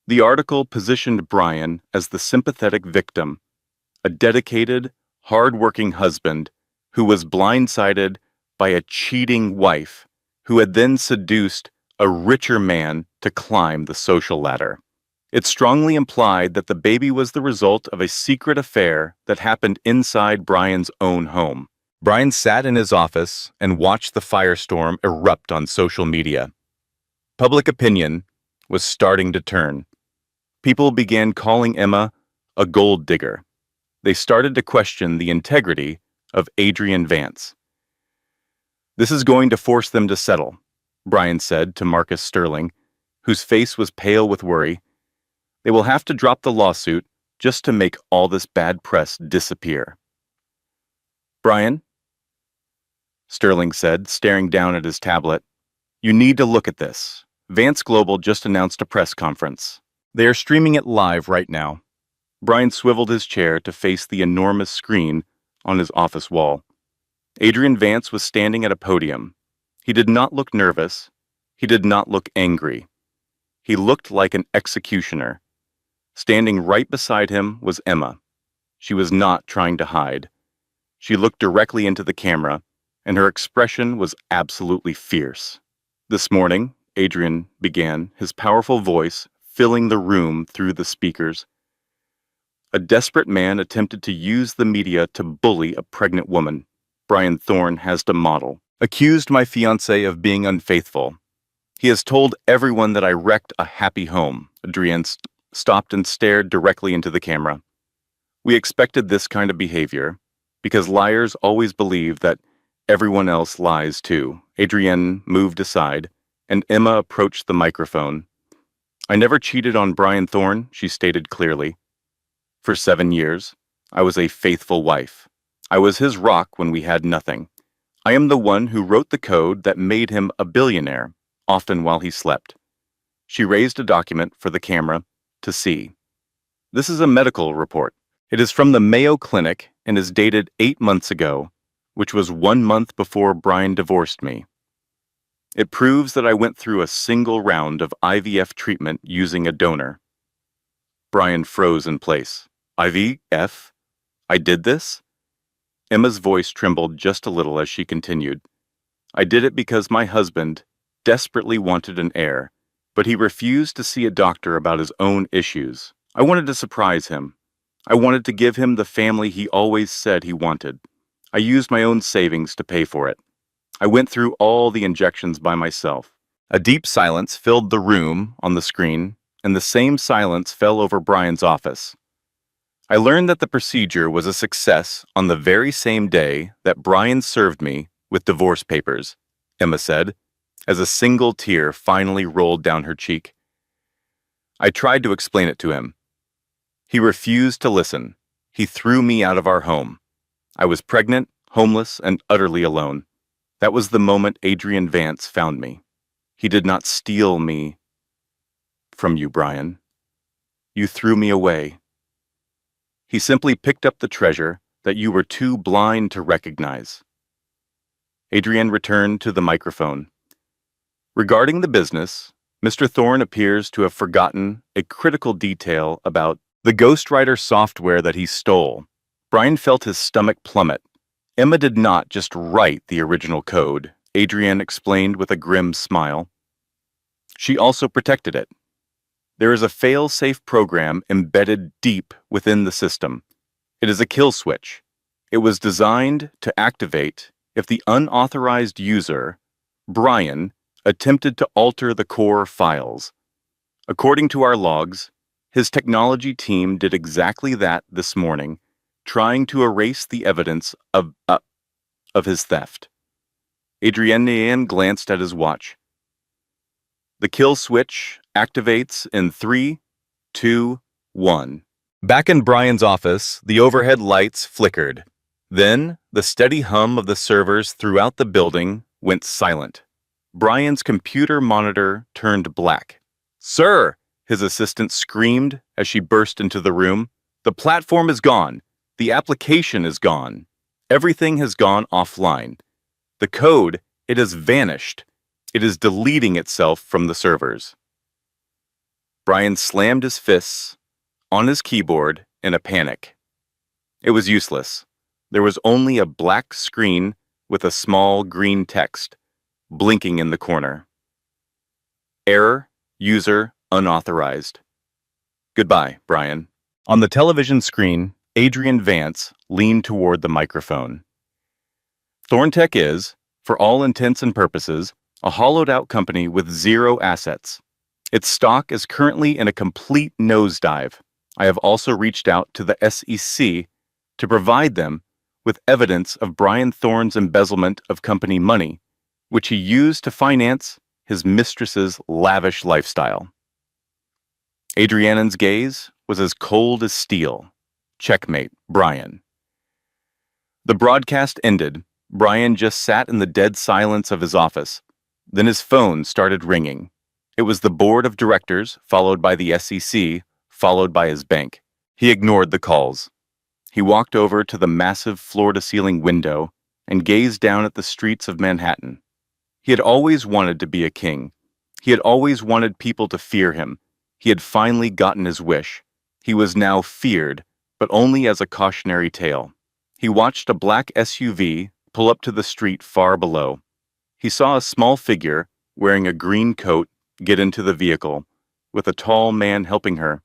The article positioned Brian as the sympathetic victim, a dedicated, hard-working husband who was blindsided by a cheating wife who had then seduced a richer man to climb the social ladder. It strongly implied that the baby was the result of a secret affair that happened inside Brian's own home. Brian sat in his office and watched the firestorm erupt on social media. Public opinion was starting to turn. People began calling Emma a gold digger. They started to question the integrity of Adrian Vance. "This is going to force them to settle," Brian said to Marcus Sterling, whose face was pale with worry. "They will have to drop the lawsuit just to make all this bad press disappear." "Brian," Sterling said, staring down at his tablet, "you need to look at this. Vance Global just announced a press conference. They are streaming it live right now." Brian swiveled his chair to face the enormous screen on his office wall. Adrian Vance was standing at a podium. He did not look nervous. He did not look angry. He looked like an executioner. Standing right beside him was Emma. She was not trying to hide. She looked directly into the camera, and her expression was absolutely fierce. "This morning," Adrian began, his powerful voice filling the room through the speakers, "a desperate man attempted to use the media to bully a pregnant woman. Brian Thorne has to model. Accused my fiancée of being unfaithful. He has told everyone that I wrecked a happy home." Adrian stopped and stared directly into the camera. "We expected this kind of behavior, because liars always believe that everyone else lies too." Adrienne moved aside, and Emma approached the microphone. "I never cheated on Brian Thorne," she stated clearly. "For 7 years, I was a faithful wife. I was his rock when we had nothing. I am the one who wrote the code that made him a billionaire, often while he slept." She raised a document for the camera to see. "This is a medical report. It is from the Mayo Clinic and is dated 8 months ago, which was 1 month before Brian divorced me. It proves that I went through a single round of IVF treatment using a donor." Brian froze in place. "IVF? I did this?" Emma's voice trembled just a little as she continued. "I did it because my husband desperately wanted an heir, but he refused to see a doctor about his own issues. I wanted to surprise him. I wanted to give him the family he always said he wanted. I used my own savings to pay for it. I went through all the injections by myself." A deep silence filled the room on the screen, and the same silence fell over Brian's office. "I learned that the procedure was a success on the very same day that Brian served me with divorce papers," Emma said, as a single tear finally rolled down her cheek. "I tried to explain it to him. He refused to listen. He threw me out of our home. I was pregnant, homeless, and utterly alone. That was the moment Adrian Vance found me. He did not steal me from you, Brian. You threw me away. He simply picked up the treasure that you were too blind to recognize." Adrian returned to the microphone. "Regarding the business, Mr. Thorne appears to have forgotten a critical detail about the ghostwriter software that he stole." Brian felt his stomach plummet. "Emma did not just write the original code," Adrian explained with a grim smile. "She also protected it. There is a fail-safe program embedded deep within the system. It is a kill switch. It was designed to activate if the unauthorized user, Brian, attempted to alter the core files. According to our logs, his technology team did exactly that this morning, trying to erase the evidence of his theft." Adrienne glanced at his watch. "The kill switch activates in 3, 2, 1. Back in Brian's office, the overhead lights flickered. Then, the steady hum of the servers throughout the building went silent. Brian's computer monitor turned black. "Sir!" his assistant screamed as she burst into the room. "The platform is gone. The application is gone. Everything has gone offline. The code, it has vanished. It is deleting itself from the servers." Brian slammed his fists on his keyboard in a panic. It was useless. There was only a black screen with a small green text blinking in the corner. Error, user unauthorized. Goodbye, Brian. On the television screen, Adrian Vance leaned toward the microphone. Thorntech is, for all intents and purposes, a hollowed-out company with zero assets. Its stock is currently in a complete nosedive. I have also reached out to the SEC to provide them with evidence of Brian Thorne's embezzlement of company money, which he used to finance his mistress's lavish lifestyle. Adrianen's gaze was as cold as steel. Checkmate, Brian. The broadcast ended. Brian just sat in the dead silence of his office. Then his phone started ringing. It was the board of directors, followed by the SEC, followed by his bank. He ignored the calls. He walked over to the massive floor-to-ceiling window and gazed down at the streets of Manhattan. He had always wanted to be a king. He had always wanted people to fear him. He had finally gotten his wish. He was now feared, but only as a cautionary tale. He watched a black SUV pull up to the street far below. He saw a small figure, wearing a green coat, get into the vehicle, with a tall man helping her.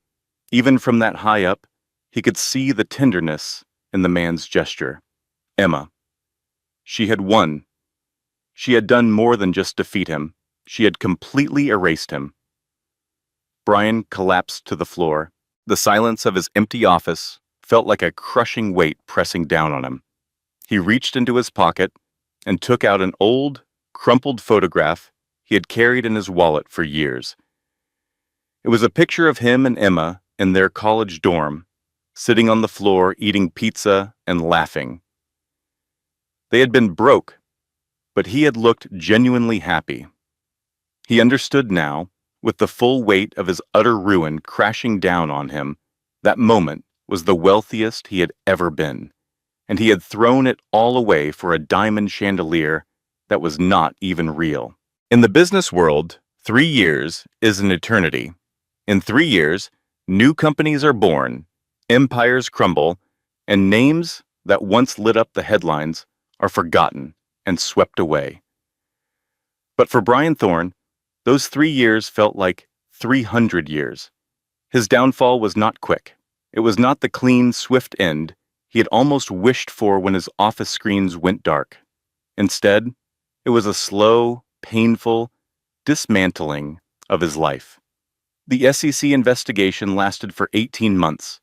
Even from that high up, he could see the tenderness in the man's gesture. Emma. She had won. She had done more than just defeat him. She had completely erased him. Brian collapsed to the floor. The silence of his empty office felt like a crushing weight pressing down on him. He reached into his pocket and took out an old, crumpled photograph he had carried in his wallet for years. It was a picture of him and Emma in their college dorm, sitting on the floor eating pizza and laughing. They had been broke, but he had looked genuinely happy. He understood now, with the full weight of his utter ruin crashing down on him, that moment was the wealthiest he had ever been, and he had thrown it all away for a diamond chandelier that was not even real. In the business world, 3 years is an eternity. In 3 years, new companies are born, empires crumble, and names that once lit up the headlines are forgotten and swept away. But for Brian Thorne, those 3 years felt like 300 years. His downfall was not quick. It was not the clean, swift end he had almost wished for when his office screens went dark. Instead, it was a slow, painful dismantling of his life. The SEC investigation lasted for 18 months,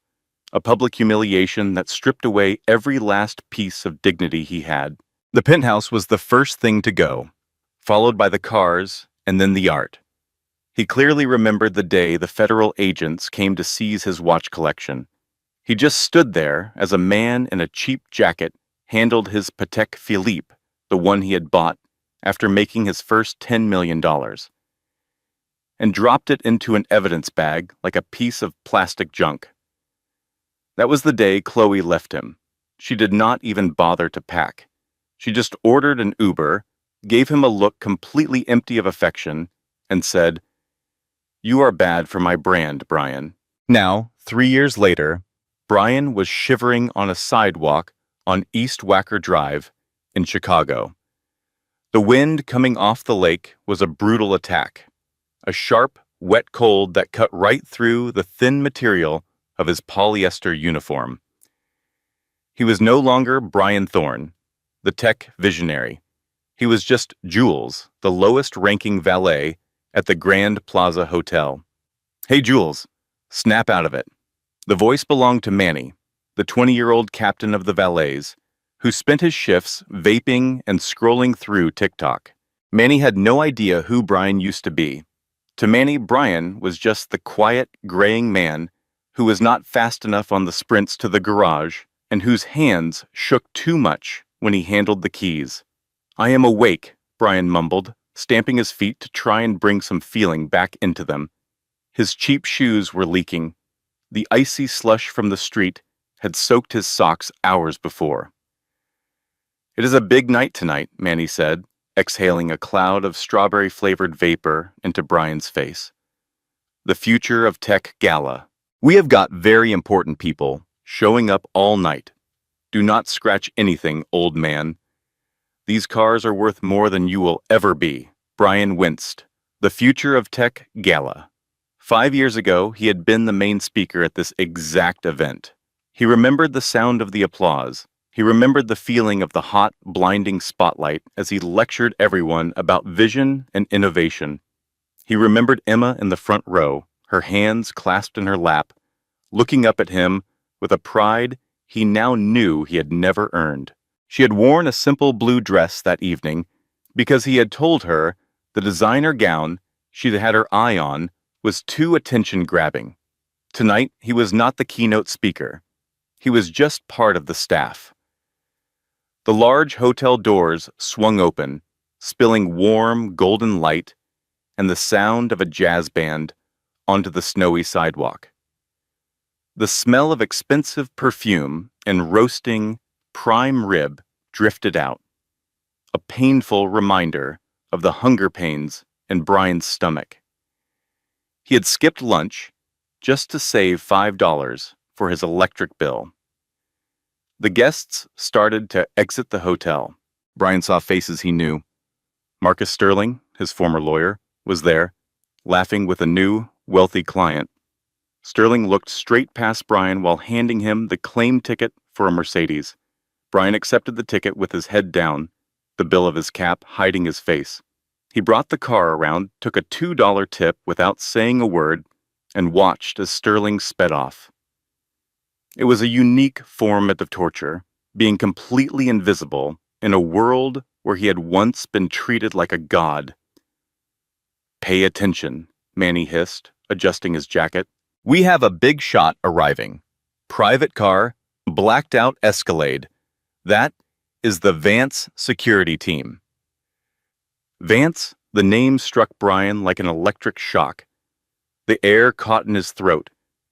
a public humiliation that stripped away every last piece of dignity he had. The penthouse was the first thing to go, followed by the cars and then the art. He clearly remembered the day the federal agents came to seize his watch collection. He just stood there as a man in a cheap jacket handled his Patek Philippe, the one he had bought after making his first $10 million, and dropped it into an evidence bag like a piece of plastic junk. That was the day Chloe left him. She did not even bother to pack. She just ordered an Uber, gave him a look completely empty of affection, and said, "You are bad for my brand, Brian." Now, 3 years later, Brian was shivering on a sidewalk on East Wacker Drive in Chicago. The wind coming off the lake was a brutal attack, a sharp, wet cold that cut right through the thin material of his polyester uniform. He was no longer Brian Thorne, the tech visionary. He was just Jules, the lowest-ranking valet at the Grand Plaza Hotel. "Hey, Jules, snap out of it." The voice belonged to Manny, the 20-year-old captain of the valets, who spent his shifts vaping and scrolling through TikTok. Manny had no idea who Brian used to be. To Manny, Brian was just the quiet, graying man who was not fast enough on the sprints to the garage and whose hands shook too much when he handled the keys. "I am awake," Brian mumbled, stamping his feet to try and bring some feeling back into them. His cheap shoes were leaking. The icy slush from the street had soaked his socks hours before. "It is a big night tonight," Manny said, exhaling a cloud of strawberry-flavored vapor into Brian's face. "The Future of Tech Gala. We have got very important people showing up all night. Do not scratch anything, old man. These cars are worth more than you will ever be." Brian winced. The Future of Tech Gala. 5 years ago, he had been the main speaker at this exact event. He remembered the sound of the applause. He remembered the feeling of the hot, blinding spotlight as he lectured everyone about vision and innovation. He remembered Emma in the front row, her hands clasped in her lap, looking up at him with a pride he now knew he had never earned. She had worn a simple blue dress that evening because he had told her the designer gown she'd had her eye on was too attention-grabbing. Tonight, he was not the keynote speaker. He was just part of the staff. The large hotel doors swung open, spilling warm, golden light and the sound of a jazz band onto the snowy sidewalk. The smell of expensive perfume and roasting prime rib drifted out, a painful reminder of the hunger pains in Brian's stomach. He had skipped lunch just to save $5 for his electric bill. The guests started to exit the hotel. Brian saw faces he knew. Marcus Sterling, his former lawyer, was there, laughing with a new, wealthy client. Sterling looked straight past Brian while handing him the claim ticket for a Mercedes. Brian accepted the ticket with his head down, the bill of his cap hiding his face. He brought the car around, took a $2 tip without saying a word, and watched as Sterling sped off. It was a unique form of torture, being completely invisible in a world where he had once been treated like a god. "Pay attention," Manny hissed, adjusting his jacket. "We have a big shot arriving. Private car, blacked out Escalade. That is the Vance security team." Vance, the name struck Brian like an electric shock. The air caught in his throat.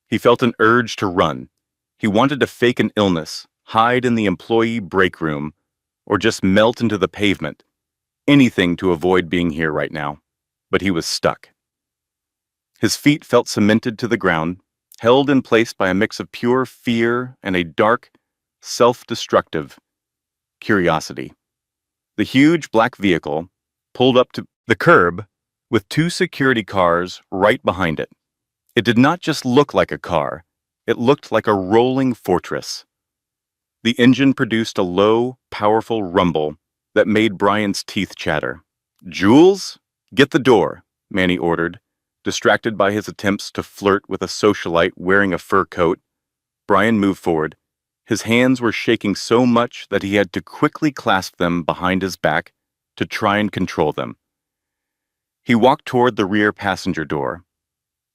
He felt an urge to run. He wanted to fake an illness, hide in the employee break room, or just melt into the pavement. Anything to avoid being here right now. But he was stuck. His feet felt cemented to the ground, held in place by a mix of pure fear and a dark, self-destructive curiosity. The huge black vehicle pulled up to the curb with two security cars right behind it. It did not just look like a car, it looked like a rolling fortress. The engine produced a low, powerful rumble that made Brian's teeth chatter. "Jules, get the door," Manny ordered, distracted by his attempts to flirt with a socialite wearing a fur coat. Brian moved forward. His hands were shaking so much that he had to quickly clasp them behind his back to try and control them. He walked toward the rear passenger door.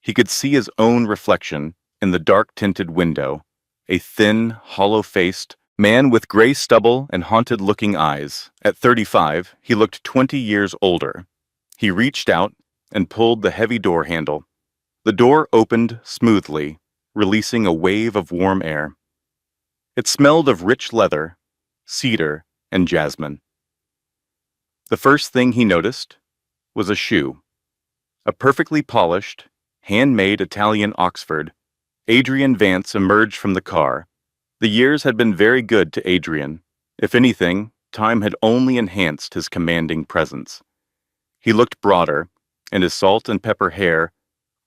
He could see his own reflection in the dark-tinted window, a thin, hollow-faced man with gray stubble and haunted-looking eyes. At 35, he looked 20 years older. He reached out and pulled the heavy door handle. The door opened smoothly, releasing a wave of warm air. It smelled of rich leather, cedar, and jasmine. The first thing he noticed was a shoe. A perfectly polished, handmade Italian Oxford. Adrian Vance emerged from the car. The years had been very good to Adrian. If anything, time had only enhanced his commanding presence. He looked broader, and his salt and pepper hair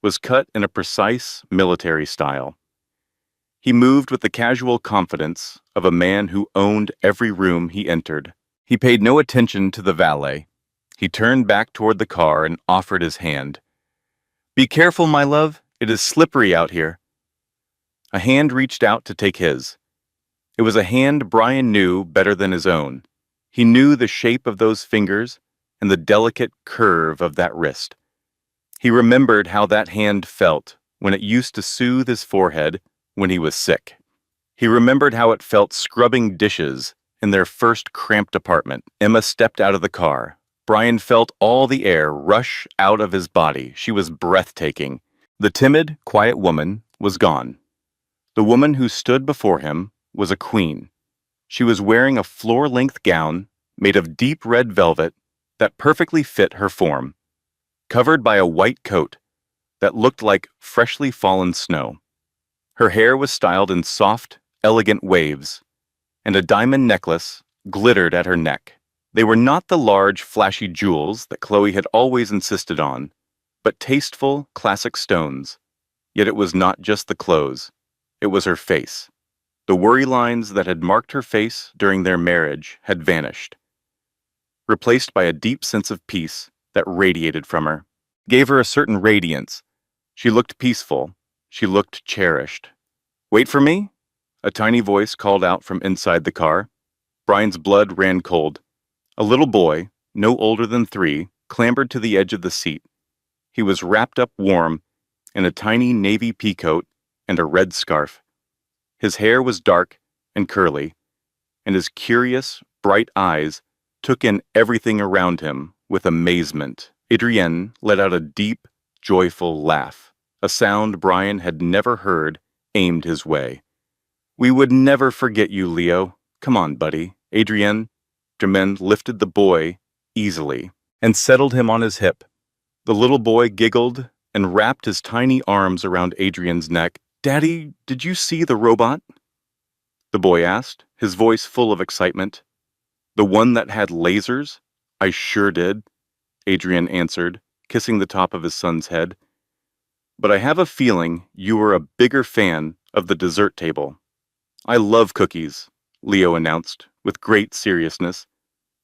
was cut in a precise military style. He moved with the casual confidence of a man who owned every room he entered. He paid no attention to the valet. He turned back toward the car and offered his hand. "Be careful, my love. It is slippery out here." A hand reached out to take his. It was a hand Brian knew better than his own. He knew the shape of those fingers and the delicate curve of that wrist. He remembered how that hand felt when it used to soothe his forehead when he was sick. He remembered how it felt scrubbing dishes in their first cramped apartment. Emma stepped out of the car. Brian felt all the air rush out of his body. She was breathtaking. The timid, quiet woman was gone. The woman who stood before him was a queen. She was wearing a floor-length gown made of deep red velvet that perfectly fit her form, covered by a white coat that looked like freshly fallen snow. Her hair was styled in soft, elegant waves, and a diamond necklace glittered at her neck. They were not the large, flashy jewels that Chloe had always insisted on, but tasteful, classic stones. Yet it was not just the clothes. It was her face. The worry lines that had marked her face during their marriage had vanished, replaced by a deep sense of peace that radiated from her. Gave her a certain radiance. She looked peaceful. She looked cherished. "Wait for me?" A tiny voice called out from inside the car. Brian's blood ran cold. A little boy, no older than 3, clambered to the edge of the seat. He was wrapped up warm in a tiny navy peacoat and a red scarf. His hair was dark and curly, and his curious, bright eyes took in everything around him with amazement. Adrienne let out a deep, joyful laugh, a sound Brian had never heard aimed his way. "We would never forget you, Leo. Come on, buddy." Adrienne lifted the boy easily and settled him on his hip. The little boy giggled and wrapped his tiny arms around Adrian's neck. "Daddy, did you see the robot?" the boy asked, his voice full of excitement. "The one that had lasers?" "I sure did," Adrian answered, kissing the top of his son's head. "But I have a feeling you were a bigger fan of the dessert table." "I love cookies," Leo announced, with great seriousness.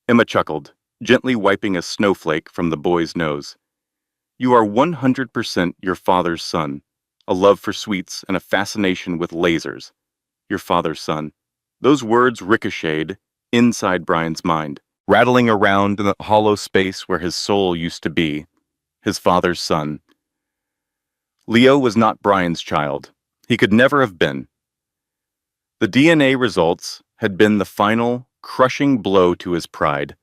Emma chuckled, gently wiping a snowflake from the boy's nose. "You are 100% your father's son, a love for sweets and a fascination with lasers. Your father's son." Those words ricocheted inside Brian's mind, rattling around in the hollow space where his soul used to be. His father's son. Leo was not Brian's child. He could never have been. The DNA results had been the final, crushing blow to his pride.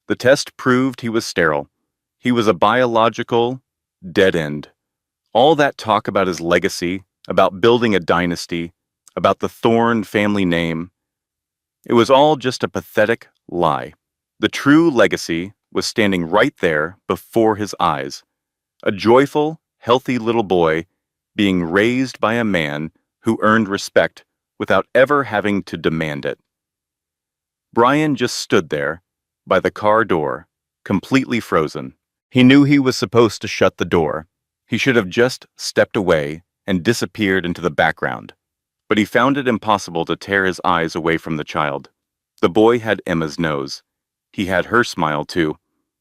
The test proved he was sterile. He was a biological dead end. All that talk about his legacy, about building a dynasty, about the Thorne family name, it was all just a pathetic lie. The true legacy was standing right there before his eyes. A joyful, healthy little boy being raised by a man who earned respect without ever having to demand it. Brian just stood there, by the car door, completely frozen. He knew he was supposed to shut the door. He should have just stepped away and disappeared into the background. But he found it impossible to tear his eyes away from the child. The boy had Emma's nose. He had her smile too.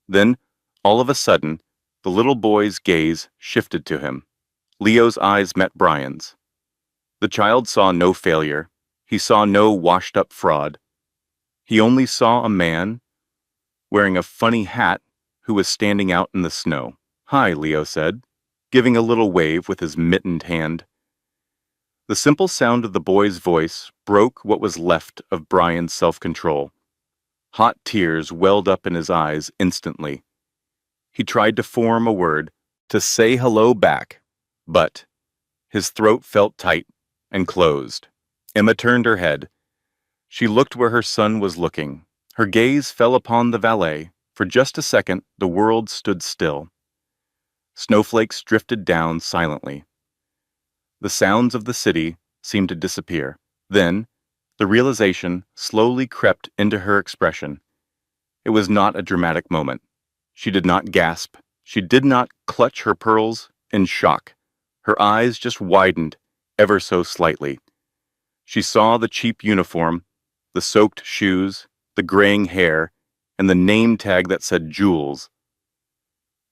Then, all of a sudden, the little boy's gaze shifted to him. Leo's eyes met Brian's. The child saw no failure. He saw no washed-up fraud. He only saw a man wearing a funny hat who was standing out in the snow. "Hi," Leo said, giving a little wave with his mittened hand. The simple sound of the boy's voice broke what was left of Brian's self-control. Hot tears welled up in his eyes instantly. He tried to form a word, to say hello back, but his throat felt tight and closed. Emma turned her head. She looked where her son was looking. Her gaze fell upon the valet. For just a second, the world stood still. Snowflakes drifted down silently. The sounds of the city seemed to disappear. Then, the realization slowly crept into her expression. It was not a dramatic moment. She did not gasp. She did not clutch her pearls in shock. Her eyes just widened ever so slightly. She saw the cheap uniform, the soaked shoes, the graying hair, and the name tag that said Jules.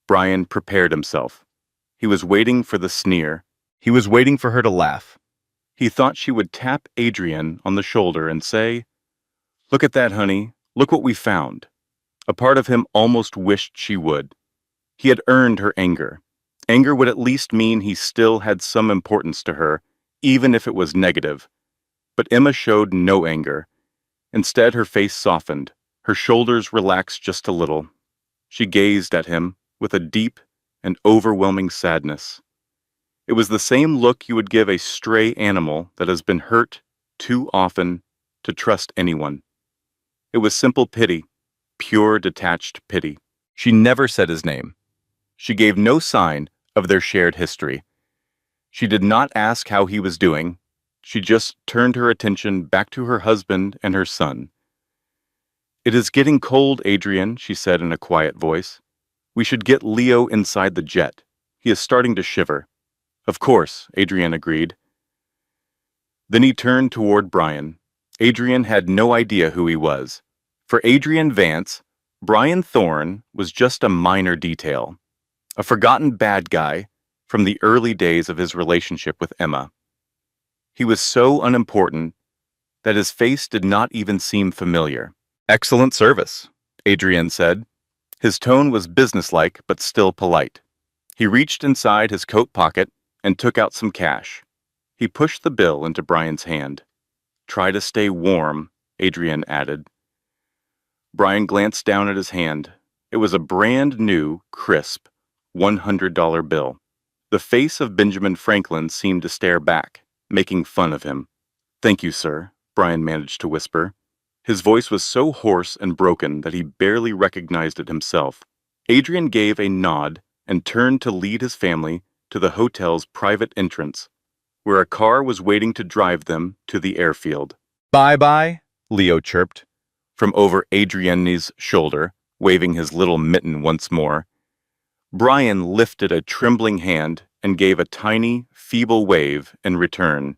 Brian prepared himself. He was waiting for the sneer. He was waiting for her to laugh. He thought she would tap Adrienne on the shoulder and say, "Look at that, honey. Look what we found." A part of him almost wished she would. He had earned her anger. Anger would at least mean he still had some importance to her, even if it was negative. But Emma showed no anger. Instead, her face softened. Her shoulders relaxed just a little. She gazed at him with a deep and overwhelming sadness. It was the same look you would give a stray animal that has been hurt too often to trust anyone. It was simple pity, pure detached pity. She never said his name. She gave no sign of their shared history. She did not ask how he was doing. She just turned her attention back to her husband and her son. "It is getting cold, Adrian," she said in a quiet voice. "We should get Leo inside the jet. He is starting to shiver." "Of course," Adrian agreed. Then he turned toward Brian. Adrian had no idea who he was. For Adrian Vance, Brian Thorne was just a minor detail, a forgotten bad guy from the early days of his relationship with Emma. He was so unimportant that his face did not even seem familiar. "Excellent service," Adrian said. His tone was businesslike but still polite. He reached inside his coat pocket and took out some cash. He pushed the bill into Brian's hand. "Try to stay warm," Adrian added. Brian glanced down at his hand. It was a brand new, crisp, $100 bill. The face of Benjamin Franklin seemed to stare back, making fun of him. "Thank you, sir," Brian managed to whisper. His voice was so hoarse and broken that he barely recognized it himself. Adrian gave a nod and turned to lead his family to the hotel's private entrance, where a car was waiting to drive them to the airfield. "Bye-bye," Leo chirped from over Adrian's shoulder, waving his little mitten once more. Brian lifted a trembling hand and gave a tiny, feeble wave in return.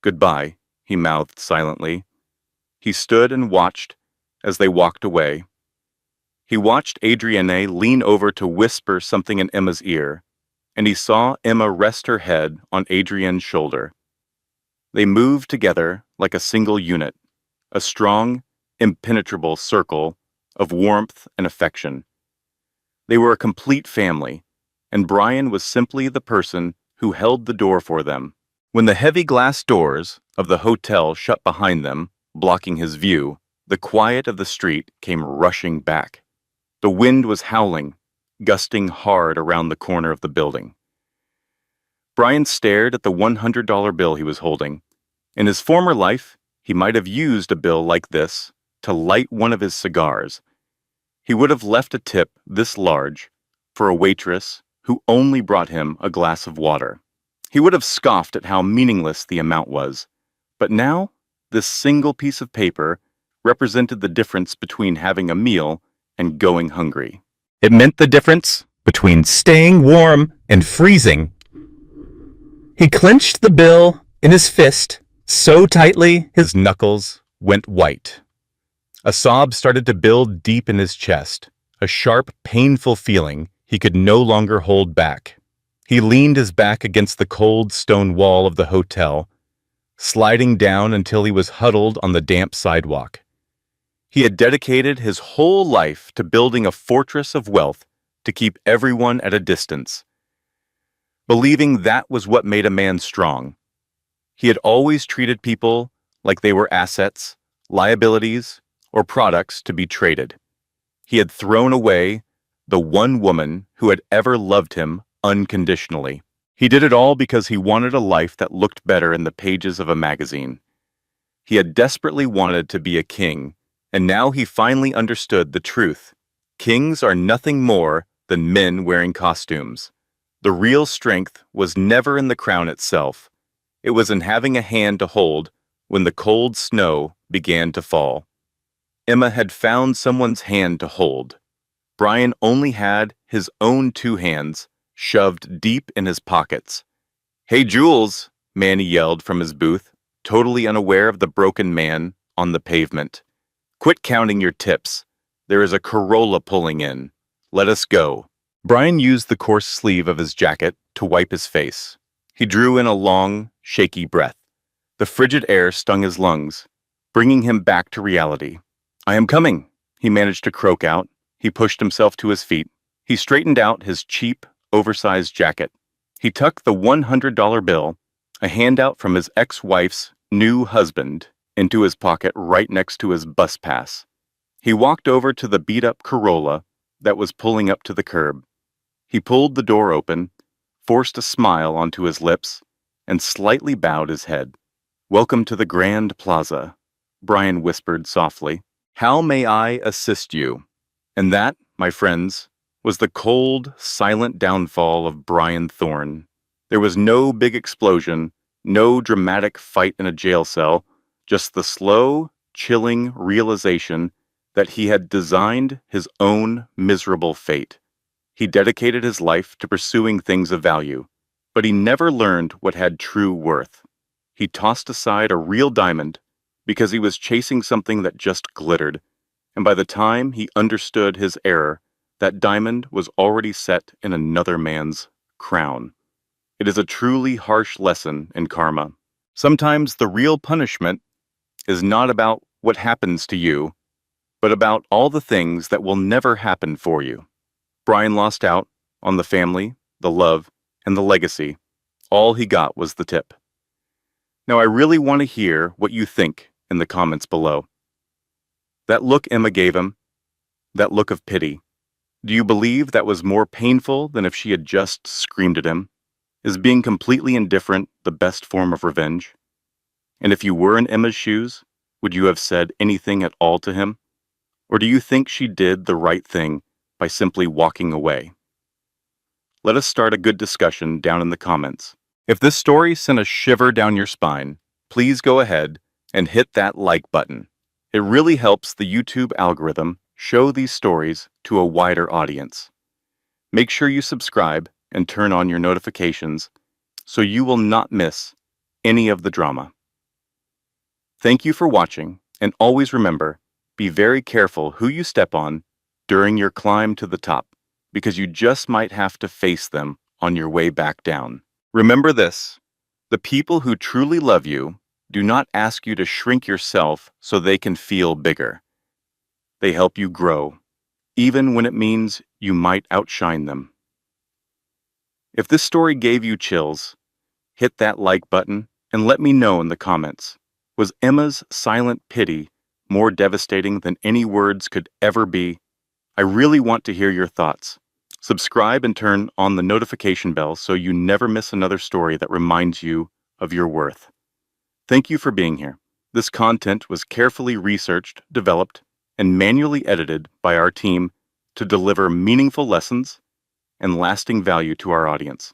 "Goodbye," he mouthed silently. He stood and watched as they walked away. He watched Adrienne lean over to whisper something in Emma's ear, and he saw Emma rest her head on Adrian's shoulder. They moved together like a single unit, a strong, impenetrable circle of warmth and affection. They were a complete family, and Brian was simply the person who held the door for them. When the heavy glass doors of the hotel shut behind them, blocking his view, the quiet of the street came rushing back. The wind was howling, gusting hard around the corner of the building. Brian stared at the $100 bill he was holding. In his former life, he might have used a bill like this to light one of his cigars. He would have left a tip this large for a waitress who only brought him a glass of water. He would have scoffed at how meaningless the amount was. But now, this single piece of paper represented the difference between having a meal and going hungry. It meant the difference between staying warm and freezing. He clenched the bill in his fist so tightly his knuckles went white. A sob started to build deep in his chest, a sharp, painful feeling he could no longer hold back. He leaned his back against the cold stone wall of the hotel, sliding down until he was huddled on the damp sidewalk. He had dedicated his whole life to building a fortress of wealth to keep everyone at a distance, believing that was what made a man strong. He had always treated people like they were assets, liabilities, or products to be traded. He had thrown away the one woman who had ever loved him unconditionally. He did it all because he wanted a life that looked better in the pages of a magazine. He had desperately wanted to be a king, and now he finally understood the truth. Kings are nothing more than men wearing costumes. The real strength was never in the crown itself. It was in having a hand to hold when the cold snow began to fall. Emma had found someone's hand to hold. Brian only had his own two hands shoved deep in his pockets. "Hey, Jules," Manny yelled from his booth, totally unaware of the broken man on the pavement. "Quit counting your tips. There is a Corolla pulling in. Let us go." Brian used the coarse sleeve of his jacket to wipe his face. He drew in a long, shaky breath. The frigid air stung his lungs, bringing him back to reality. "I am coming," he managed to croak out. He pushed himself to his feet. He straightened out his cheap, oversized jacket. He tucked the $100 bill, a handout from his ex-wife's new husband, into his pocket right next to his bus pass. He walked over to the beat-up Corolla that was pulling up to the curb. He pulled the door open, forced a smile onto his lips, and slightly bowed his head. "Welcome to the Grand Plaza," Brian whispered softly. "How may I assist you?" And that, my friends, was the cold, silent downfall of Brian Thorne. There was no big explosion, no dramatic fight in a jail cell, just the slow, chilling realization that he had designed his own miserable fate. He dedicated his life to pursuing things of value, but he never learned what had true worth. He tossed aside a real diamond because he was chasing something that just glittered, and by the time he understood his error, that diamond was already set in another man's crown. It is a truly harsh lesson in karma. Sometimes the real punishment is not about what happens to you, but about all the things that will never happen for you. Brian lost out on the family, the love, and the legacy. All he got was the tip. Now, I really want to hear what you think in the comments below. That look Emma gave him, that look of pity, do you believe that was more painful than if she had just screamed at him? Is being completely indifferent the best form of revenge? And if you were in Emma's shoes, would you have said anything at all to him? Or do you think she did the right thing by simply walking away? Let us start a good discussion down in the comments. If this story sent a shiver down your spine, please go ahead and hit that like button. It really helps the YouTube algorithm show these stories to a wider audience. Make sure you subscribe and turn on your notifications so you will not miss any of the drama. Thank you for watching, and always remember, be very careful who you step on during your climb to the top, because you just might have to face them on your way back down. Remember this: the people who truly love you do not ask you to shrink yourself so they can feel bigger. They help you grow, even when it means you might outshine them. If this story gave you chills, hit that like button and let me know in the comments. Was Emma's silent pity more devastating than any words could ever be? I really want to hear your thoughts. Subscribe and turn on the notification bell so you never miss another story that reminds you of your worth. Thank you for being here. This content was carefully researched, developed, and manually edited by our team to deliver meaningful lessons and lasting value to our audience.